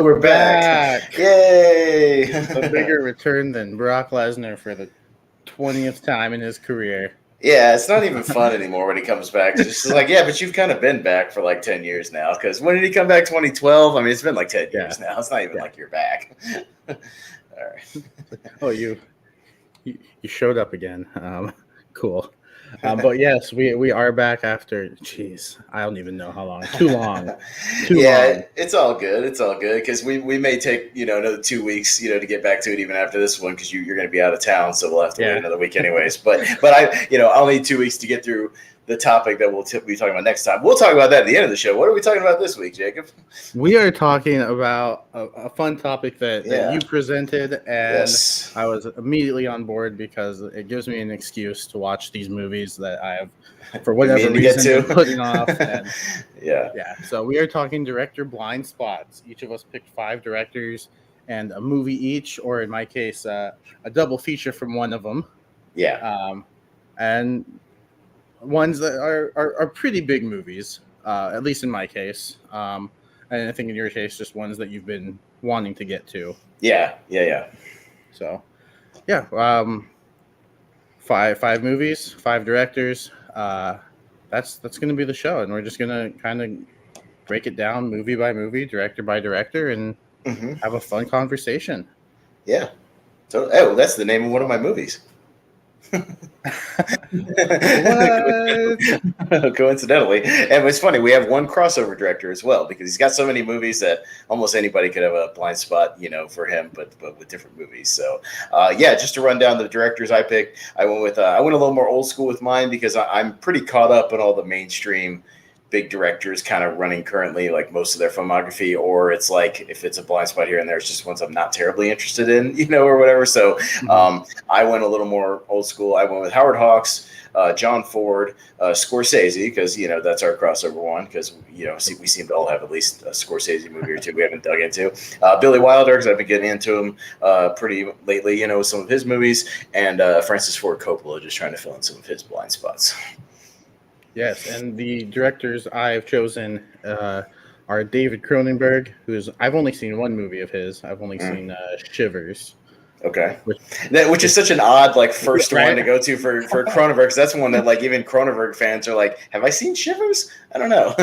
we're back. Yay! A bigger return than Brock Lesnar for the 20th time in his career. Yeah, it's not even fun anymore when he comes back. It's just like, yeah, but you've kind of been back for like 10 years now. Because when did he come back? 2012? I mean, it's been like 10 years now. It's not even like you're back. All right. Oh, you showed up again. Cool. But yes, we are back after, geez, I don't even know how long. Too long. Long. It's all good. It's all good because we may take, another 2 weeks, to get back to it even after this one because you're going to be out of town. So we'll have to wait another week anyways. But I'll need 2 weeks to get through the topic that we'll be talking about next time. We'll talk about that at the end of the show. What are we talking about this week, Jacob? We are talking about a fun topic that you presented, and I was immediately on board because it gives me an excuse to watch these movies that I have, for whatever reason, been putting off. And so we are talking director blind spots. Each of us picked 5 directors and a movie each, or in my case, a double feature from one of them. And ones that are pretty big movies, at least in my case. And I think in your case, just ones that you've been wanting to get to. Yeah. So, five movies, 5 directors. That's going to be the show, and we're just going to kind of break it down movie by movie, director by director, and have a fun conversation. Yeah. So, that's the name of one of my movies. Coincidentally, and it's funny, we have one crossover director as well because he's got so many movies that almost anybody could have a blind spot, for him, but with different movies. So, just to run down the directors I picked, I went a little more old school with mine because I'm pretty caught up in all the mainstream big directors kind of running currently, like most of their filmography, or it's like if it's a blind spot here and there, it's just ones I'm not terribly interested in, or whatever. So I went a little more old school. I went with Howard Hawks, John Ford, Scorsese, because that's our crossover one, because we seem to all have at least a Scorsese movie or two we haven't dug into. Billy Wilder, because I've been getting into him pretty lately, with some of his movies, and Francis Ford Coppola, just trying to fill in some of his blind spots. Yes, and the directors I've chosen are David Cronenberg, I've only seen one movie of his. I've only seen Shivers. Okay, which is such an odd first one to go to for Cronenberg, because that's one that even Cronenberg fans are like, have I seen Shivers? I don't know.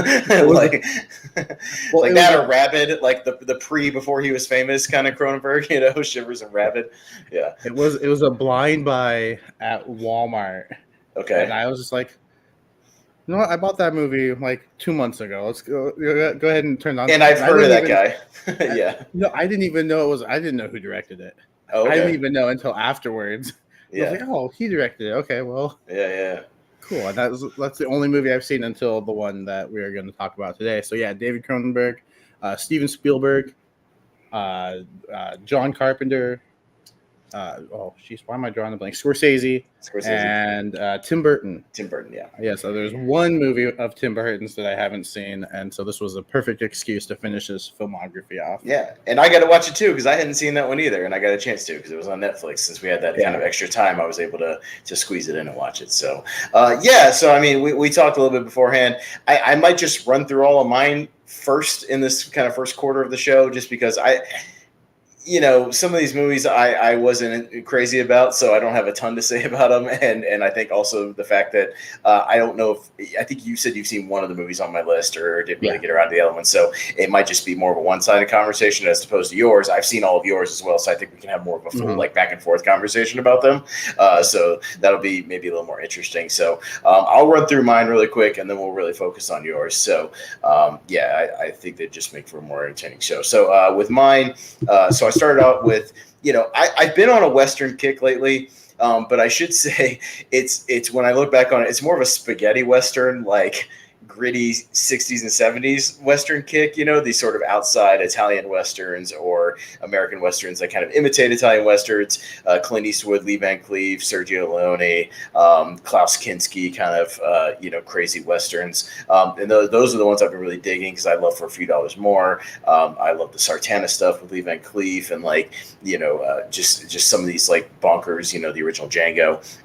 Or Rabid, the before he was famous kind of Cronenberg, Shivers and Rabid. Yeah, it was a blind buy at Walmart. Okay, and I was just like, you know what? I bought that movie 2 months ago. Let's go ahead and turn it on. And I've heard of that guy. Yeah. No, I didn't even know I didn't know who directed it. Oh, okay. I didn't even know until afterwards. Yeah. I was like, oh, he directed it. Okay, well. Yeah. Cool. And that's the only movie I've seen until the one that we are going to talk about today. So yeah, David Cronenberg, Steven Spielberg, John Carpenter. Why am I drawing a blank? Scorsese. And Tim Burton. Yeah, so there's one movie of Tim Burton's that I haven't seen, and so this was a perfect excuse to finish his filmography off. Yeah, and I got to watch it too because I hadn't seen that one either, and I got a chance to because it was on Netflix. Since we had that kind of extra time, I was able to squeeze it in and watch it. So, so I mean, we talked a little bit beforehand. I might just run through all of mine first in this kind of first quarter of the show, just because some of these movies I wasn't crazy about, so I don't have a ton to say about them. And I think also the fact that I don't know I think you said you've seen one of the movies on my list or didn't really get around to the other one. So it might just be more of a one-sided conversation as opposed to yours. I've seen all of yours as well, so I think we can have more of a full back and forth conversation about them. So that'll be maybe a little more interesting. So I'll run through mine really quick and then we'll really focus on yours. So I think they just make for a more entertaining show. So with mine, so I started out with, I've been on a Western kick lately, but I should say it's when I look back on it, it's more of a spaghetti Western, gritty 60s and 70s Western kick, these sort of outside Italian Westerns or American Westerns that kind of imitate Italian Westerns, Clint Eastwood, Lee Van Cleef, Sergio Leone, Klaus Kinski kind of, crazy Westerns. And those are the ones I've been really digging because I love For a Few Dollars More. I love the Sartana stuff with Lee Van Cleef and just some of these bonkers, the original Django.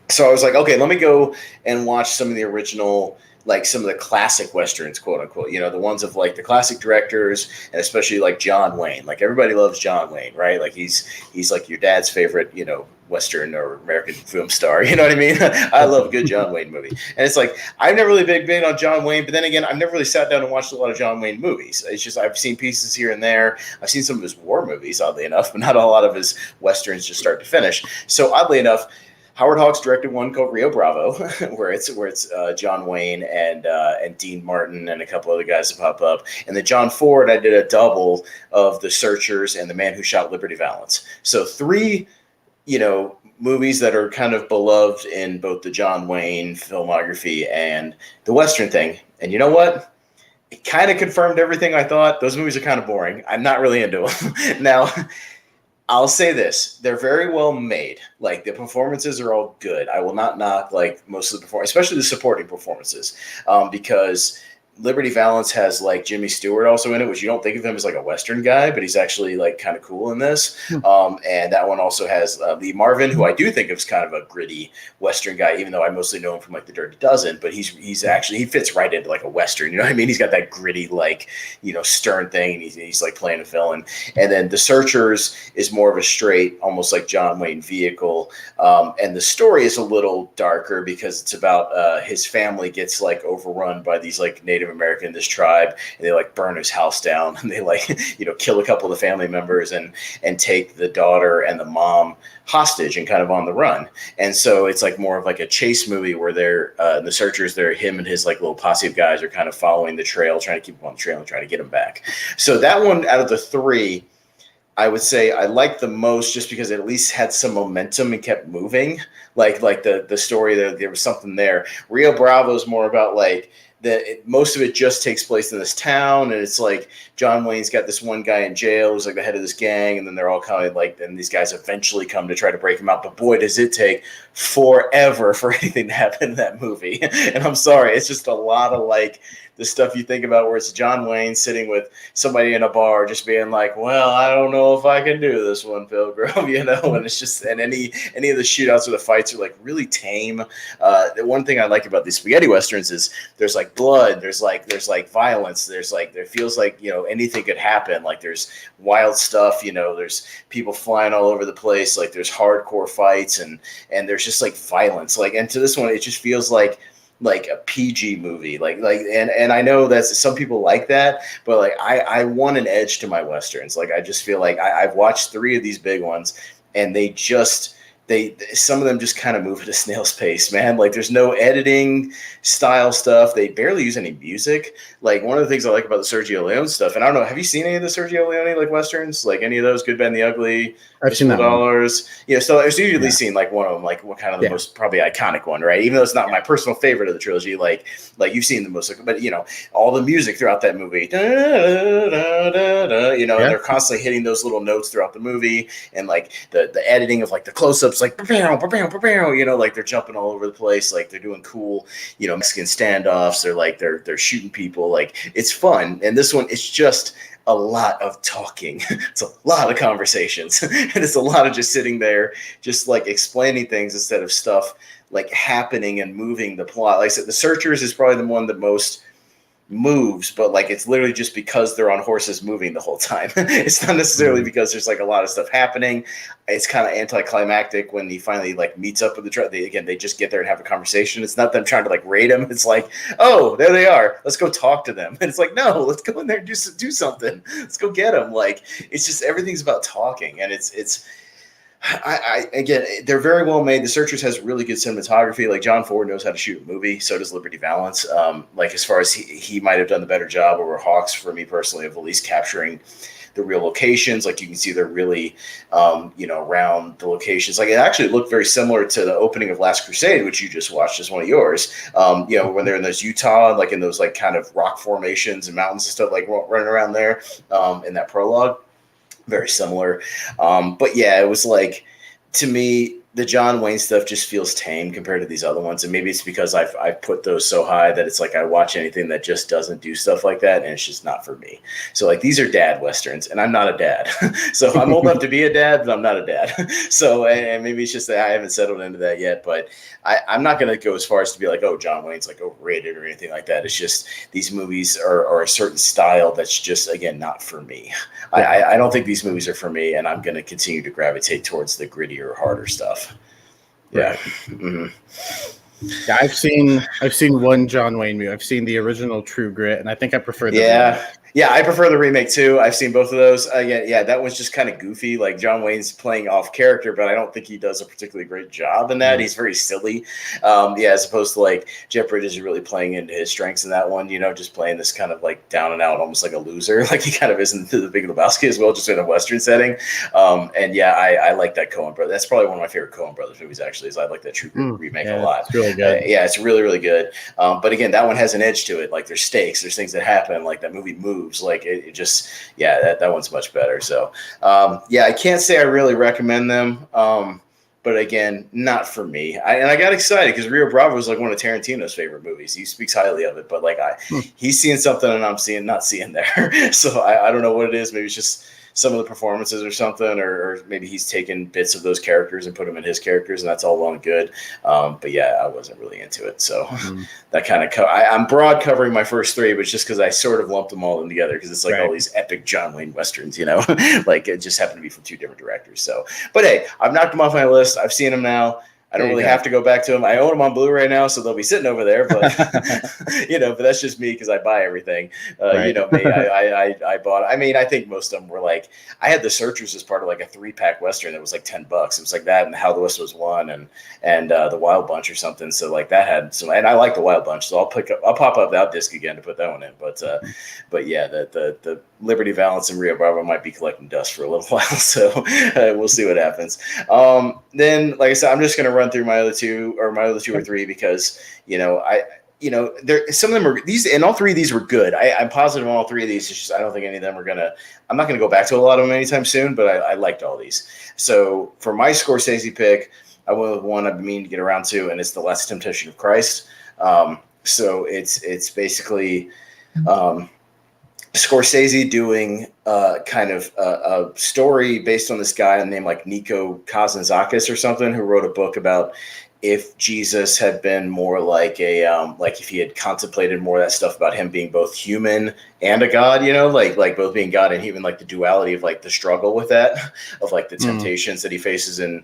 So I was like, okay, let me go and watch some of the original like some of the classic westerns, quote unquote, you know, the ones of like the classic directors, and especially like John Wayne. Like everybody loves John Wayne, right? Like he's like your dad's favorite, you know, Western or American film star. You know what I mean? I love a good John Wayne movie. And it's like, I've never really been on John Wayne, but then again, I've never really sat down and watched a lot of John Wayne movies. It's just, I've seen pieces here and there. I've seen some of his war movies, oddly enough, but not a lot of his Westerns just start to finish. So oddly enough, Howard Hawks directed one called Rio Bravo, where it's John Wayne and Dean Martin and a couple other guys that pop up. And then John Ford, I did a double of The Searchers and The Man Who Shot Liberty Valance. So 3, you know, movies that are kind of beloved in both the John Wayne filmography and the Western thing. And you know what? It kind of confirmed everything I thought. Those movies are kind of boring. I'm not really into them. Now, I'll say this. They're very well made. Like, the performances are all good. I will not knock, like, most of the performance, especially the supporting performances, because Liberty Valance has like Jimmy Stewart also in it, which you don't think of him as like a Western guy, but he's actually like kind of cool in this. And that one also has Lee Marvin, who I do think of as kind of a gritty Western guy, even though I mostly know him from like The Dirty Dozen. But he's actually, he fits right into like a Western. You know what I mean? He's got that gritty, like, you know, stern thing, and he's like playing a villain. And then The Searchers is more of a straight, almost like John Wayne vehicle. And the story is a little darker because it's about his family gets like overrun by these like Native American, this tribe, and they like burn his house down, and they like, you know, kill a couple of the family members and take the daughter and the mom hostage and kind of on the run. And so it's like more of like a chase movie where they're The Searchers, they're him and his like little posse of guys are kind of following the trail, trying to keep him on the trail and trying to get him back. So that one out of the 3, I would say I liked the most just because it at least had some momentum and kept moving. Like the story, there was something there. Rio Bravo is more about like, most of it just takes place in this town, and it's like John Wayne's got this one guy in jail who's like the head of this gang, and then they're all kind of like, then these guys eventually come to try to break him out. But boy, does it take forever for anything to happen in that movie. And I'm sorry, it's just a lot of like the stuff you think about where it's John Wayne sitting with somebody in a bar just being like, well, I don't know if I can do this one, Pilgrim, you know. And it's just, and any of the shootouts or the fights are like really tame. The one thing I like about these spaghetti westerns is there's like blood, there's like violence, there feels like, you know, anything could happen. Like there's wild stuff, you know, there's people flying all over the place, like there's hardcore fights, and there's just like violence. Like, and to this one, it just feels like a PG movie, and I know that some people like that, but like I want an edge to my westerns. Like I just feel like I've watched 3 of these big ones, and some of them just kind of move at a snail's pace, man. Like there's no editing style stuff. They barely use any music. Like one of the things I like about the Sergio Leone stuff, and I don't know, have you seen any of the Sergio Leone like westerns? Like any of those, Good, Bad, and the Ugly, I've seen that $1. Yeah, so I've usually seen like one of them, like what kind of the most probably iconic one, right? Even though it's not my personal favorite of the trilogy, like you've seen the most, but you know, all the music throughout that movie, da, da, da, da, da, you know, and they're constantly hitting those little notes throughout the movie, and like the editing of like the close-ups, like you know, like they're jumping all over the place, like they're doing cool, you know, Mexican standoffs. They're like they're shooting people, like it's fun. And this one, it's just a lot of talking. It's a lot of conversations, and it's a lot of just sitting there, just like explaining things instead of stuff like happening and moving the plot. Like I said, The Searchers is probably the one that most moves, but like it's literally just because they're on horses moving the whole time. It's not necessarily because there's like a lot of stuff happening. It's kind of anticlimactic when he finally like meets up with the truck. They just get there and have a conversation. It's not them trying to like raid him. It's like, oh, there they are, let's go talk to them. And it's like, no, let's go in there and do something. Let's go get them. Like it's just, everything's about talking, and it's again, they're very well made. The Searchers has really good cinematography. Like John Ford knows how to shoot a movie. So does Liberty Valance. Like as far as he might have done the better job over Hawks, for me personally, of at least capturing the real locations. Like you can see they're really, you know, around the locations. Like it actually looked very similar to the opening of Last Crusade, which you just watched as one of yours. You know, when they're in those Utah, like in those like kind of rock formations and mountains and stuff, like running around there in that prologue. Very similar. But yeah, it was like, to me, the John Wayne stuff just feels tame compared to these other ones. And maybe it's because I've put those so high that it's like I watch anything that just doesn't do stuff like that, and it's just not for me. So like these are dad Westerns, and I'm not a dad. So I'm old enough to be a dad, but I'm not a dad. So, and maybe it's just that I haven't settled into that yet, but I'm not going to go as far as to be like, oh, John Wayne's like overrated or anything like that. It's just these movies are a certain style that's just, again, not for me. I don't think these movies are for me, and I'm going to continue to gravitate towards the grittier, harder stuff. Yeah. Mm-hmm. Yeah, I've seen one John Wayne movie. I've seen the original True Grit, and I think I prefer the remake. Yeah, I prefer the remake too. I've seen both of those. Yeah, that one's just kind of goofy. Like John Wayne's playing off character, but I don't think he does a particularly great job in that. He's very silly. As opposed to like Jeff Bridges is really playing into his strengths in that one. You know, just playing this kind of like down and out, almost like a loser. Like he kind of is in The Big Lebowski as well, just in a Western setting. I like that Coen brother. That's probably one of my favorite Coen brothers movies. Actually, is I like that True Grit remake a lot. It's really good. It's really really good. But again, that one has an edge to it. Like there's stakes, there's things that happen. Like that movie moves. Like it just, that one's much better. So, I can't say I really recommend them. But again, not for me. I got excited because Rio Bravo is like one of Tarantino's favorite movies. He speaks highly of it, but like he's seeing something and I'm not seeing there. So I don't know what it is. Maybe it's just some of the performances or something, or maybe he's taken bits of those characters and put them in his characters, and that's all well and good. But I wasn't really into it. So that kind of I'm broad covering my first three, but it's just because I sort of lumped them all in together because it's like all these epic John Wayne Westerns, you know, like it just happened to be from two different directors. So, but hey, I've knocked them off my list. I've seen them now. I don't really have to go back to them. I own them on Blu-ray now, so they'll be sitting over there. But but that's just me because I buy everything. You know me, I bought. I mean, I think most of them were like I had The Searchers as part of like a 3-pack Western that was like $10. It was like that and How the West Was Won and The Wild Bunch or something. So like that had some, and I like The Wild Bunch, so I'll pop up that disc again to put that one in. But yeah, the Liberty Valance and Rio Bravo might be collecting dust for a little while, so we'll see what happens. Then, like I said, I'm just going to run through my other two or three because there some of them are these, and all three of these were good. I'm positive on all three of these. It's just I don't think any of them are I'm not gonna go back to a lot of them anytime soon, but I liked all these. So for my Scorsese pick, I went with one I've been meaning to get around to, and it's The Last Temptation of Christ. So it's basically Scorsese doing kind of a story based on this guy named like Nico Kazantzakis or something, who wrote a book about if Jesus had been more like like if he had contemplated more of that stuff about him being both human and a god, like both being God and human, like the duality of like the struggle with that, of like the temptations that he faces in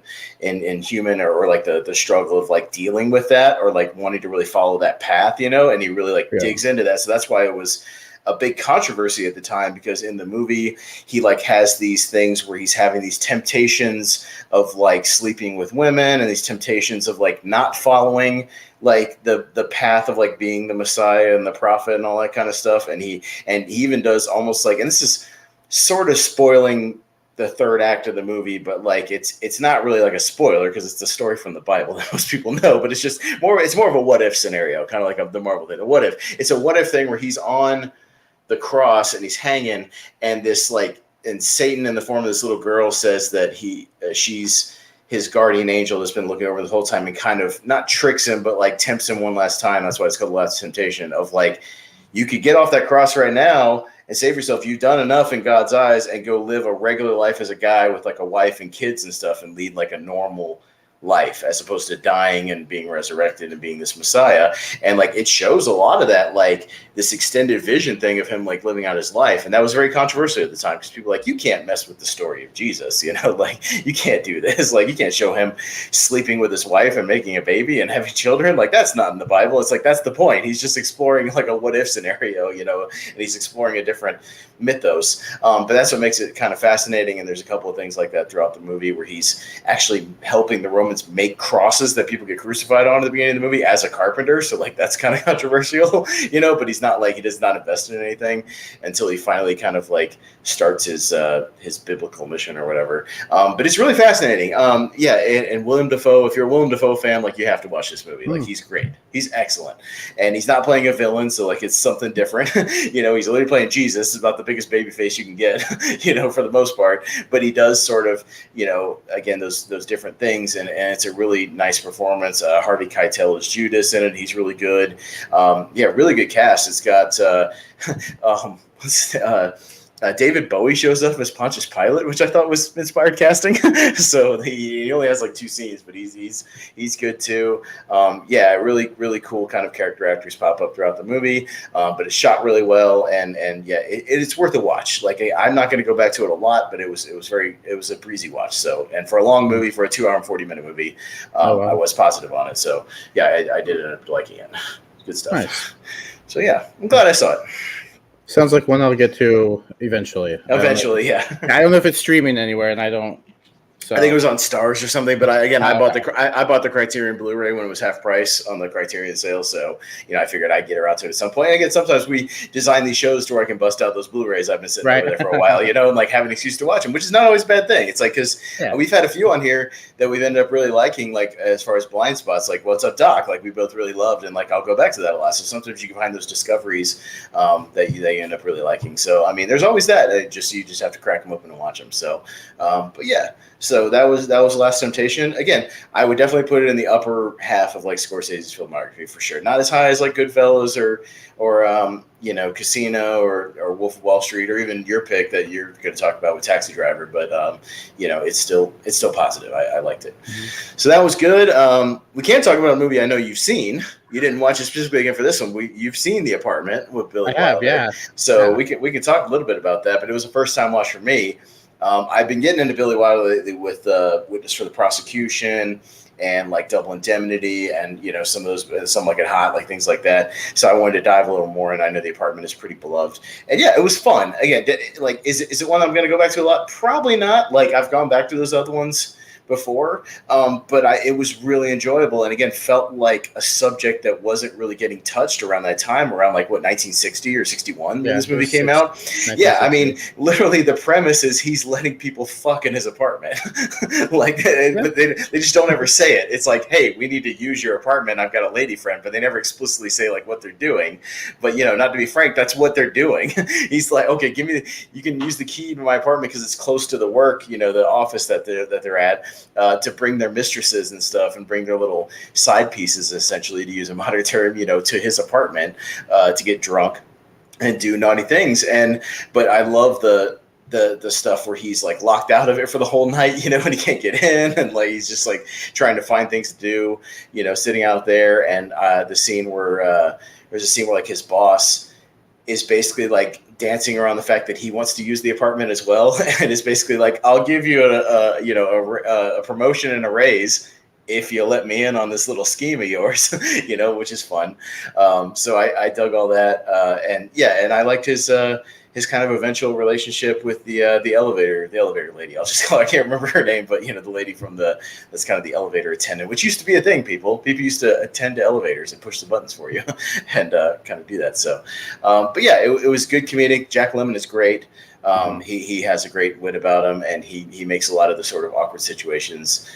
human, or like the struggle of like dealing with that, or like wanting to really follow that path, and he really digs into that. So that's why it was a big controversy at the time, because in the movie he like has these things where he's having these temptations of like sleeping with women and these temptations of like not following like the path of like being the Messiah and the prophet and all that kind of stuff. And he even does almost like, and this is sort of spoiling the third act of the movie, but like it's not really like a spoiler because it's the story from the Bible that most people know, but it's more of a what if scenario, kind of like the Marvel thing. What if it's a what if thing where he's on the cross and he's hanging, and this like, and Satan in the form of this little girl says that she's his guardian angel that's been looking over the whole time, and kind of not tricks him, but like tempts him one last time. That's why it's called The Last Temptation, of like, you could get off that cross right now and save yourself. You've done enough in God's eyes, and go live a regular life as a guy with like a wife and kids and stuff, and lead like a normal life, as opposed to dying and being resurrected and being this Messiah. And like it shows a lot of that, like this extended vision thing of him like living out his life. And that was very controversial at the time, because people were like, you can't mess with the story of Jesus, like you can't do this, like you can't show him sleeping with his wife and making a baby and having children, like that's not in the Bible. It's like, that's the point. He's just exploring like a what if scenario, and he's exploring a different mythos. But that's what makes it kind of fascinating. And there's a couple of things like that throughout the movie where he's actually helping the Romans make crosses that people get crucified on at the beginning of the movie as a carpenter. So like that's kind of controversial, but he's not like, he does not invest in anything until he finally kind of like starts his biblical mission or whatever. But it's really fascinating. And Willem Dafoe, if you're a Willem Dafoe fan, like you have to watch this movie. Like he's great. He's excellent. And he's not playing a villain. So like it's something different. He's literally playing Jesus. It's about the biggest baby face you can get, for the most part. But he does sort of, again, those different things, and it's a really nice performance. Harvey Keitel is Judas in it. He's really good. Really good cast. It's got David Bowie shows up as Pontius Pilate, which I thought was inspired casting. So he only has like 2 scenes, but he's good too. Really, really cool kind of character actors pop up throughout the movie. But it's shot really well, and it's worth a watch. Like, I'm not going to go back to it a lot, but it was a breezy watch. So, and for a long movie, for a 2 hour and 40-minute movie, I was positive on it. So I did end up liking it. Good stuff. Nice. So I'm glad I saw it. Sounds like one I'll get to eventually. Yeah. I don't know if it's streaming anywhere, and I don't. So. I think it was on Stars or something, but I bought the Criterion Blu-ray when it was half price on the Criterion sale, so I figured I'd get around to it at some point. Again, sometimes we design these shows to where I can bust out those Blu-rays. I've been sitting over there for a while, and like have an excuse to watch them, which is not always a bad thing. It's like, because we've had a few on here that we've ended up really liking, like as far as Blindspots, like What's Up Doc, like we both really loved, and like I'll go back to that a lot. So sometimes you can find those discoveries that you end up really liking. So I mean, there's always that. You just have to crack them open and watch them. So, So that was Last Temptation. Again, I would definitely put it in the upper half of like Scorsese's filmography for sure. Not as high as like Goodfellas or Casino or Wolf of Wall Street, or even your pick that you're going to talk about with Taxi Driver. But it's still positive. I liked it. Mm-hmm. So that was good. We can't talk about a movie I know you've seen. You didn't watch it specifically again for this one. You've seen The Apartment with Billy Wilder. Yeah. So we can talk a little bit about that. But it was a first time watch for me. I've been getting into Billy Wilder lately with Witness for the Prosecution and like Double Indemnity and some of those, Some Like It Hot, like things like that. So I wanted to dive a little more, and I know The Apartment is pretty beloved. And it was fun. Again, like is it one I'm going to go back to a lot? Probably not. Like I've gone back to those other ones before, but it was really enjoyable, and again felt like a subject that wasn't really getting touched around that time, around like 1960 or 61 when this movie came out. I mean, literally the premise is he's letting people fuck in his apartment. But they just don't ever say it. It's like, hey, we need to use your apartment, I've got a lady friend, but they never explicitly say like what they're doing. But not to be frank, that's what they're doing. He's like, okay, you can use the key to my apartment because it's close to the work, the office that they're at. To bring their mistresses and stuff, and bring their little side pieces, essentially, to use a modern term, to his apartment to get drunk and do naughty things. But I love the stuff where he's like locked out of it for the whole night, and he can't get in, and like he's just like trying to find things to do, sitting out there. And the scene where there's a scene where like his boss is basically like dancing around the fact that he wants to use the apartment as well, and is basically like, I'll give you a promotion and a raise if you let me in on this little scheme of yours, which is fun. So I dug all that, and I liked his kind of eventual relationship with the elevator lady. I'll just call her, I can't remember her name, but the lady from that's kind of the elevator attendant, which used to be a thing. People used to attend to elevators and push the buttons for you and kind of do that. So, it was good comedic. Jack Lemmon is great. He has a great wit about him, and he makes a lot of the sort of awkward situations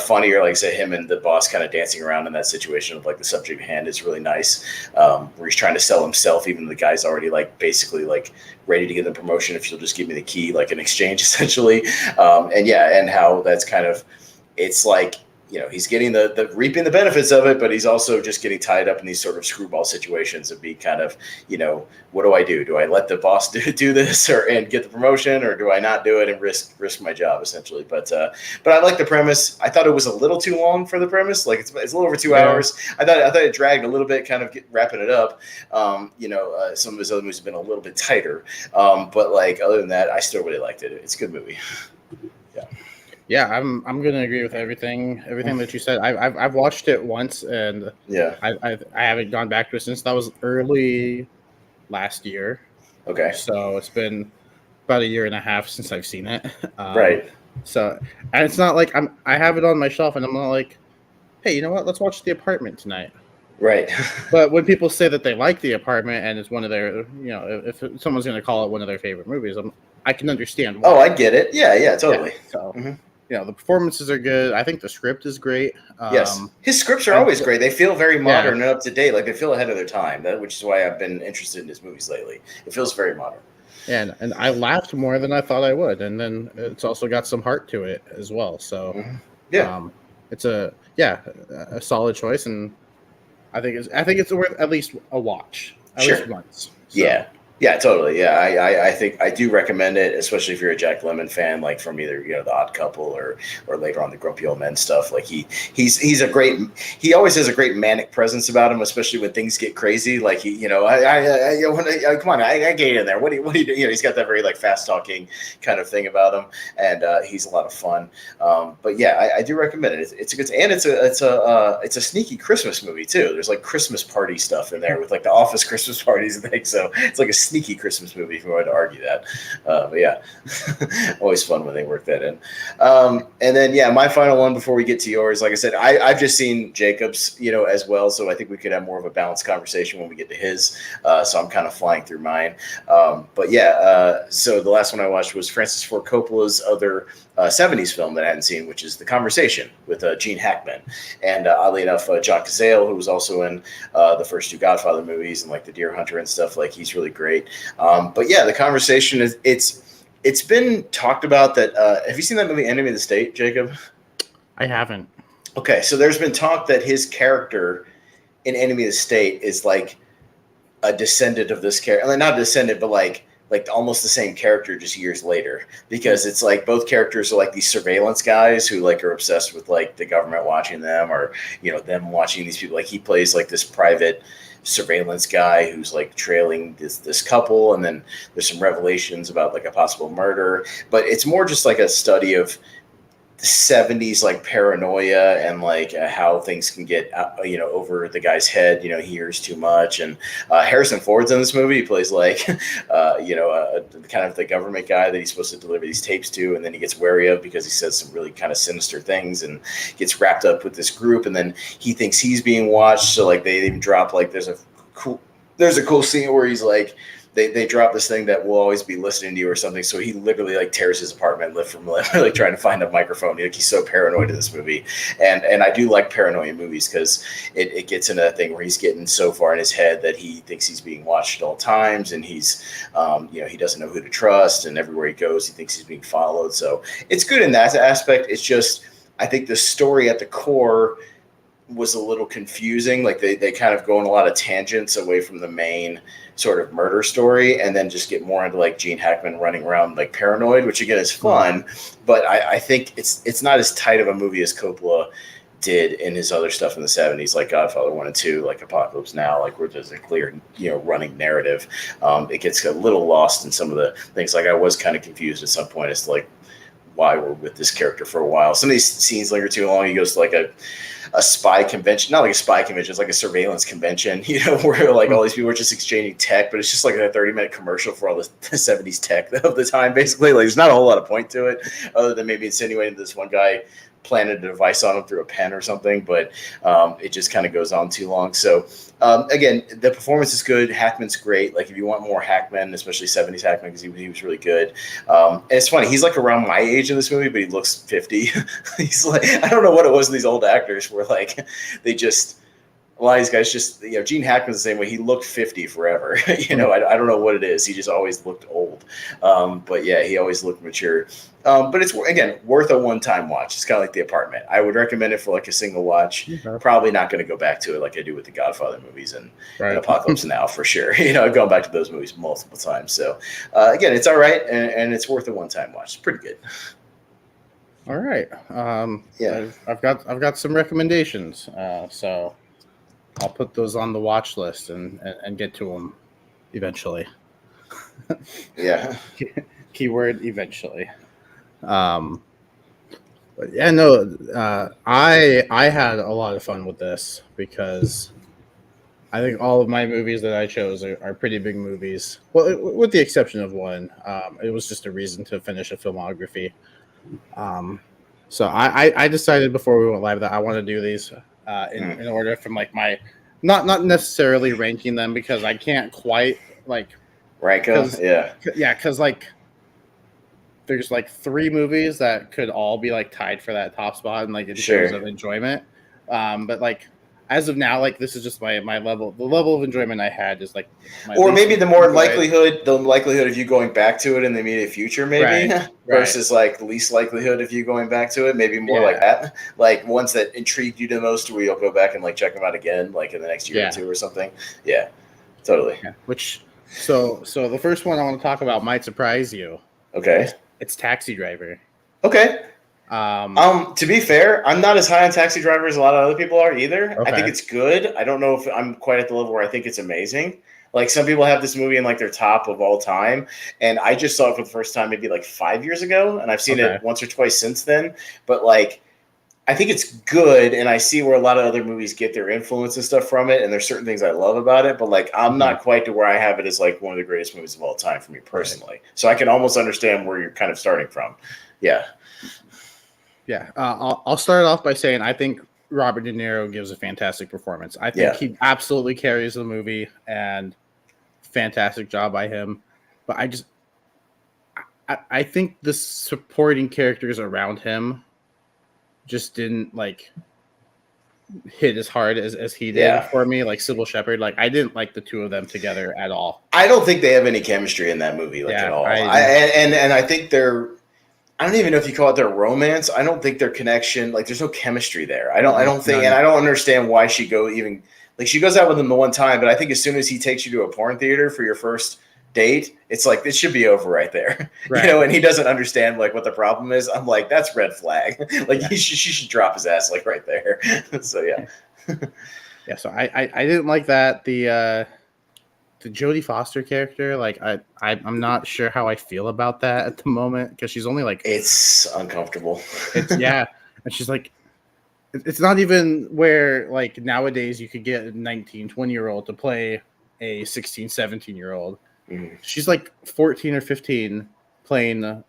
funnier. Like I said, him and the boss kind of dancing around in that situation of like the subject at hand is really nice. Where he's trying to sell himself, even though the guy's already like basically like ready to get the promotion if you'll just give me the key, like an exchange essentially. And how that's kind of, it's like, he's getting the reaping the benefits of it, but he's also just getting tied up in these sort of screwball situations of being kind of, what do I do? Do I let the boss do this and get the promotion, or do I not do it and risk my job essentially? But I like the premise. I thought it was a little too long for the premise. Like it's a little over 2 hours. I thought it dragged a little bit, kind of wrapping it up. Some of his other movies have been a little bit tighter. But like other than that, I still really liked it. It's a good movie. Yeah. Yeah, I'm gonna agree with everything that you said. I've watched it once, and I haven't gone back to it since. That was early last year. Okay. So it's been about a year and a half since I've seen it. Right. So, and it's not like I have it on my shelf, and I'm not like, hey, you know what? Let's watch The Apartment tonight. Right. But when people say that they like The Apartment and it's one of their, if someone's gonna call it one of their favorite movies, I can understand why. Oh, I get it. Yeah, totally. Yeah, so. Mm-hmm. The performances are good. I think the script is great. Yes, his scripts are always great. They feel very modern and up to date. Like they feel ahead of their time. Which is why I've been interested in his movies lately. It feels very modern. And I laughed more than I thought I would, and then it's also got some heart to it as well. So, yeah, it's a solid choice, and I think it's worth at least a watch, at least once. So. Yeah, totally. Yeah, I think I do recommend it, especially if you're a Jack Lemmon fan, like from either The Odd Couple or later on the Grumpy Old Men stuff. Like he's he always has a great manic presence about him, especially when things get crazy. Like come on, I get in there. What do you do? He's got that very like fast talking kind of thing about him, and he's a lot of fun. But yeah, I do recommend it. It's a good, and it's a sneaky Christmas movie too. There's like Christmas party stuff in there with like the Office Christmas parties and things. So it's like a sneaky Christmas movie if you wanted to argue that. But yeah, always fun when they work that in. And then, yeah, my final one before we get to yours, like I said, I've just seen Jacob's, as well. So I think we could have more of a balanced conversation when we get to his. So I'm kind of flying through mine. But yeah, so the last one I watched was Francis Ford Coppola's other 70s film that I hadn't seen, which is The Conversation with Gene Hackman. And oddly enough, John Cazale, who was also in the first two Godfather movies and like The Deer Hunter and stuff, like he's really great. But yeah, The Conversation is it's been talked about that. Have you seen that movie Enemy of the State, Jacob? I haven't. Okay, so there's been talk that his character in Enemy of the State is like a descendant of this character. Not a descendant, but like almost the same character just years later, because it's like both characters are like these surveillance guys who like are obsessed with like the government watching them, or them watching these people. Like he plays like this private surveillance guy who's like trailing this couple, and then there's some revelations about like a possible murder, but it's more just like a study of the 70s like paranoia and like how things can get over the guy's head. He hears too much. And Harrison Ford's in this movie. He plays like kind of the government guy that he's supposed to deliver these tapes to, and then he gets wary of because he says some really kind of sinister things and gets wrapped up with this group, and then he thinks he's being watched. So like they even drop like there's a cool scene where he's like they drop this thing that will always be listening to you or something. So he literally like tears his apartment lip from lip, like trying to find a microphone. He's so paranoid in this movie. And I do like paranoia movies because it gets into that thing where he's getting so far in his head that he thinks he's being watched at all times. And he's, he doesn't know who to trust. And everywhere he goes, he thinks he's being followed. So it's good in that aspect. It's just, I think the story at the core was a little confusing. Like they kind of go on a lot of tangents away from the main sort of murder story, and then just get more into like Gene Hackman running around like paranoid, which again is fun, but I think it's not as tight of a movie as Coppola did in his other stuff in the 70s, like Godfather 1 and 2, like Apocalypse Now, like where there's a clear, running narrative. It gets a little lost in some of the things. Like I was kind of confused at some point as to like why we're with this character for a while. Some of these scenes linger too long. He goes to like a spy convention, not like a spy convention, it's like a surveillance convention, where like all these people are just exchanging tech, but it's just like a 30-minute commercial for all the 70s tech of the time, basically. Like there's not a whole lot of point to it other than maybe insinuating this one guy planted a device on him through a pen or something, but it just kind of goes on too long. So again, the performance is good. Hackman's great. Like if you want more Hackman, especially 70s Hackman, because he was really good. And it's funny, he's like around my age in this movie, but he looks 50. He's like, I don't know what it was in these old actors where like they just, a lot of these guys just, Gene Hackman's the same way. He looked 50 forever. I don't know what it is. He just always looked old. But yeah, he always looked mature. But it's, again, worth a one-time watch. It's kind of like The Apartment. I would recommend it for like a single watch. Mm-hmm. Probably not going to go back to it like I do with the Godfather movies and Apocalypse Now for sure. I've gone back to those movies multiple times. So again, it's all right, and it's worth a one-time watch. It's pretty good. All right. Yeah, I've got some recommendations. So I'll put those on the watch list and get to them eventually. Yeah. Keyword eventually. But yeah, no, I had a lot of fun with this because I think all of my movies that I chose are pretty big movies. Well, with the exception of one. It was just a reason to finish a filmography. So I decided before we went live that I want to do these in order from like my not necessarily ranking them because I can't quite like rank them. Yeah, because like there's like 3 movies that could all be like tied for that top spot and like in terms of enjoyment. But like as of now, like this is just my level. The level of enjoyment I had is like, or maybe the likelihood of you going back to it in the immediate future, maybe versus like the least likelihood of you going back to it, maybe more like that, like ones that intrigued you the most, where you'll go back and like check them out again, like in the next year or two or something. Yeah, totally. Yeah. So the first one I want to talk about might surprise you. Okay, it's Taxi Driver. Okay. To be fair, I'm not as high on Taxi Driver as a lot of other people are either. I think it's good. I don't know if I'm quite at the level where I think it's amazing. Like some people have this movie in like their top of all time, and I just saw it for the first time maybe like 5 years ago, and I've seen it once or twice since then. But like, I think it's good, and I see where a lot of other movies get their influence and stuff from it, and there's certain things I love about it, but like I'm not quite to where I have it as like one of the greatest movies of all time for me personally. So I can almost understand where you're kind of starting from. Yeah. Yeah, I'll start off by saying I think Robert De Niro gives a fantastic performance. I think he absolutely carries the movie, and fantastic job by him. But I think the supporting characters around him just didn't like hit as hard as he did for me. Like Sybil Shepherd, like I didn't like the two of them together at all. I don't think they have any chemistry in that movie, like at all. And I think I don't even know if you call it their romance. I don't think their connection, like there's no chemistry there. I don't think, and I don't understand why she goes out with him the one time, but I think as soon as he takes you to a porn theater for your first date, it's like, this should be over right there. Right. You know, and he doesn't understand like what the problem is. I'm like, that's red flag. Like she should drop his ass like right there. So yeah. Yeah. So I didn't like that. The Jodie Foster character, like I'm not sure how I feel about that at the moment, because she's only like, it's uncomfortable. And she's like, it's not even where like nowadays you could get a 19, 20-year-old to play a 16, 17-year-old. She's like 14 or 15 playing a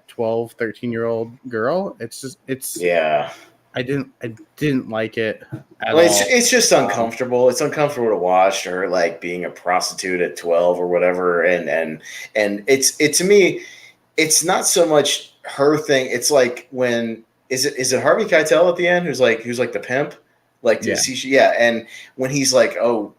12, 13-year-old girl. I didn't like it at all. It's just uncomfortable. It's uncomfortable to watch her like being a prostitute at 12 or whatever. And it's to me, it's not so much her thing. It's like when is it Harvey Keitel at the end who's like the pimp? Like and when he's like, oh,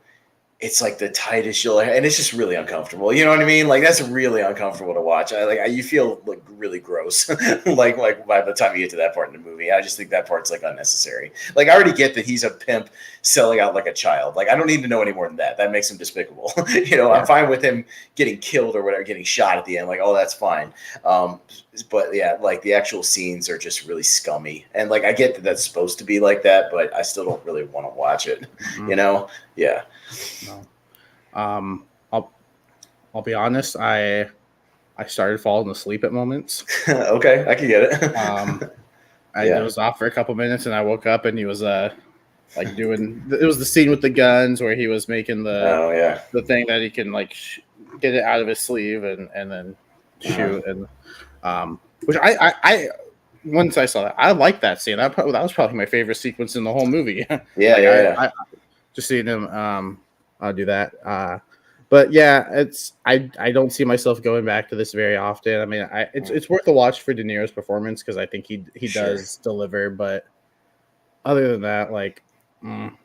it's like the tightest you'll, and it's just really uncomfortable. You know what I mean? Like that's really uncomfortable to watch. You feel like really gross. like by the time you get to that part in the movie, I just think that part's like unnecessary. Like I already get that he's a pimp selling out like a child. Like I don't need to know any more than that. That makes him despicable. I'm fine with him getting killed or whatever, getting shot at the end. Like, oh, that's fine. But yeah, like the actual scenes are just really scummy. And like I get that that's supposed to be like that, but I still don't really want to watch it. Yeah. No. I'll be honest. I started falling asleep at moments. Okay, I can get it. I was off for a couple minutes, and I woke up, and he was like doing. It was the scene with the guns where he was making the thing that he can like get it out of his sleeve and then shoot, and which I once I saw that, I liked that scene. That was probably my favorite sequence in the whole movie. I just seeing him do that. But yeah, I don't see myself going back to this very often. I mean, it's worth a watch for De Niro's performance because I think he does deliver. But other than that, like, one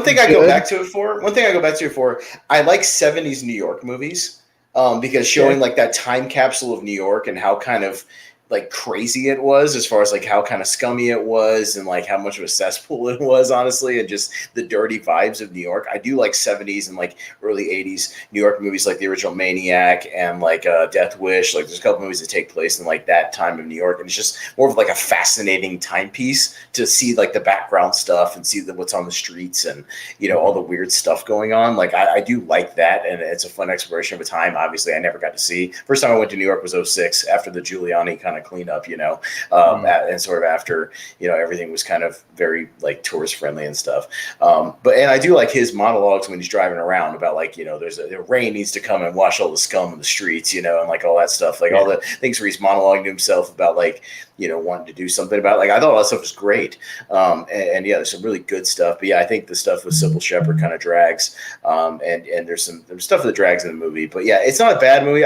thing I go back to it for. I like 70s New York movies because showing like that time capsule of New York and how kind of like crazy it was as far as like how kind of scummy it was and like how much of a cesspool it was, honestly, and just the dirty vibes of New York. I do like 70s and like early 80s New York movies, like the original Maniac and like Death Wish. Like there's a couple movies that take place in like that time of New York, and it's just more of like a fascinating timepiece to see like the background stuff and see what's on the streets and all the weird stuff going on. Like I do like that, and it's a fun exploration of a time. Obviously, I never got to see. First time I went to New York was 2006 after the Giuliani kind of cleanup, and sort of after everything was kind of very like tourist friendly and stuff. And I do like his monologues when he's driving around about like there's the rain needs to come and wash all the scum in the streets, and like all that stuff, like all the things where he's monologuing to himself about like wanting to do something about it. Like I thought all that stuff was great, and there's some really good stuff. But yeah, I think the stuff with Sybil Shepherd kind of drags, and there's stuff that drags in the movie. But yeah, it's not a bad movie.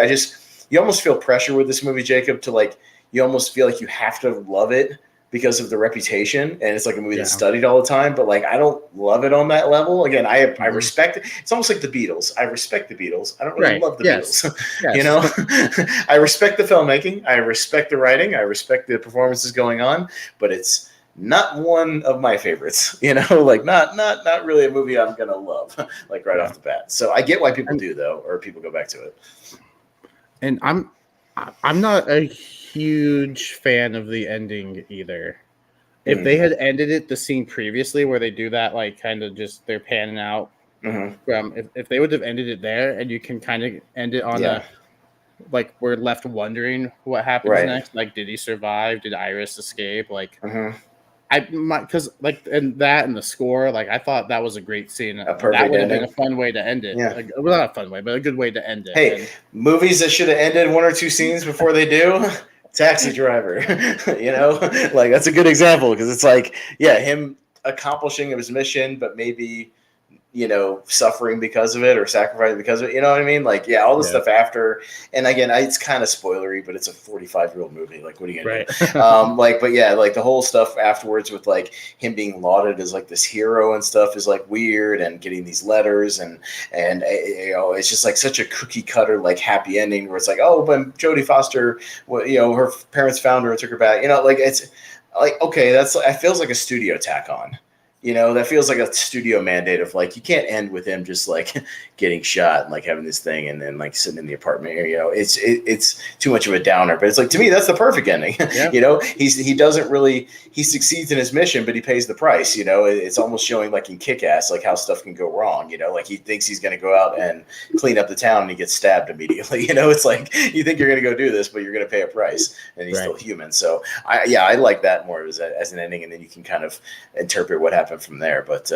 You almost feel pressure with this movie, Jacob, to like. You almost feel like you have to love it because of the reputation, and it's like a movie that's studied all the time, but like I don't love it on that level. Again, I respect it. It's almost like the Beatles. I respect the Beatles. I don't really love the Beatles. You know, I respect the filmmaking, I respect the writing, I respect the performances going on, but it's not one of my favorites. You know, like not really a movie I'm gonna love like right off the bat. So I get why people do though, or people go back to it. And I'm not a huge fan of the ending either. If they had ended it the scene previously where they do that, like kind of just they're panning out from, if they would have ended it there, and you can kind of end it on a, like we're left wondering what happens next. Like, did he survive? Did Iris escape? Like, because like, and that and the score, like I thought that was a great scene. That would have been a fun way to end it. Yeah. Like, well, not a fun way, but a good way to end it. Hey, movies that should have ended one or two scenes before they do. Taxi Driver, you know, like that's a good example because it's like, him accomplishing his mission, but maybe, you know, suffering because of it or sacrificing because of it. You know what I mean? Like, all the stuff after. And again, it's kind of spoilery, but it's a 45-year-old movie. Like, what are you gonna do? Like, but like the whole stuff afterwards with like him being lauded as like this hero and stuff is like weird, and getting these letters and you know, it's just like such a cookie cutter like happy ending where it's like, oh, but Jodie Foster, you know, her parents found her and took her back. You know, like it's like, okay, it feels like a studio tack on. You know, that feels like a studio mandate of like, you can't end with him just like getting shot and like having this thing and then like sitting in the apartment. You know, it's too much of a downer. But it's like, to me, that's the perfect ending. You know, he succeeds in his mission, but he pays the price. You know, it's almost showing like in Kick-Ass, like how stuff can go wrong. You know, like he thinks he's going to go out and clean up the town and he gets stabbed immediately. You know, it's like you think you're going to go do this, but you're going to pay a price, and he's still human. So I like that more as an ending, and then you can kind of interpret what happened from there. But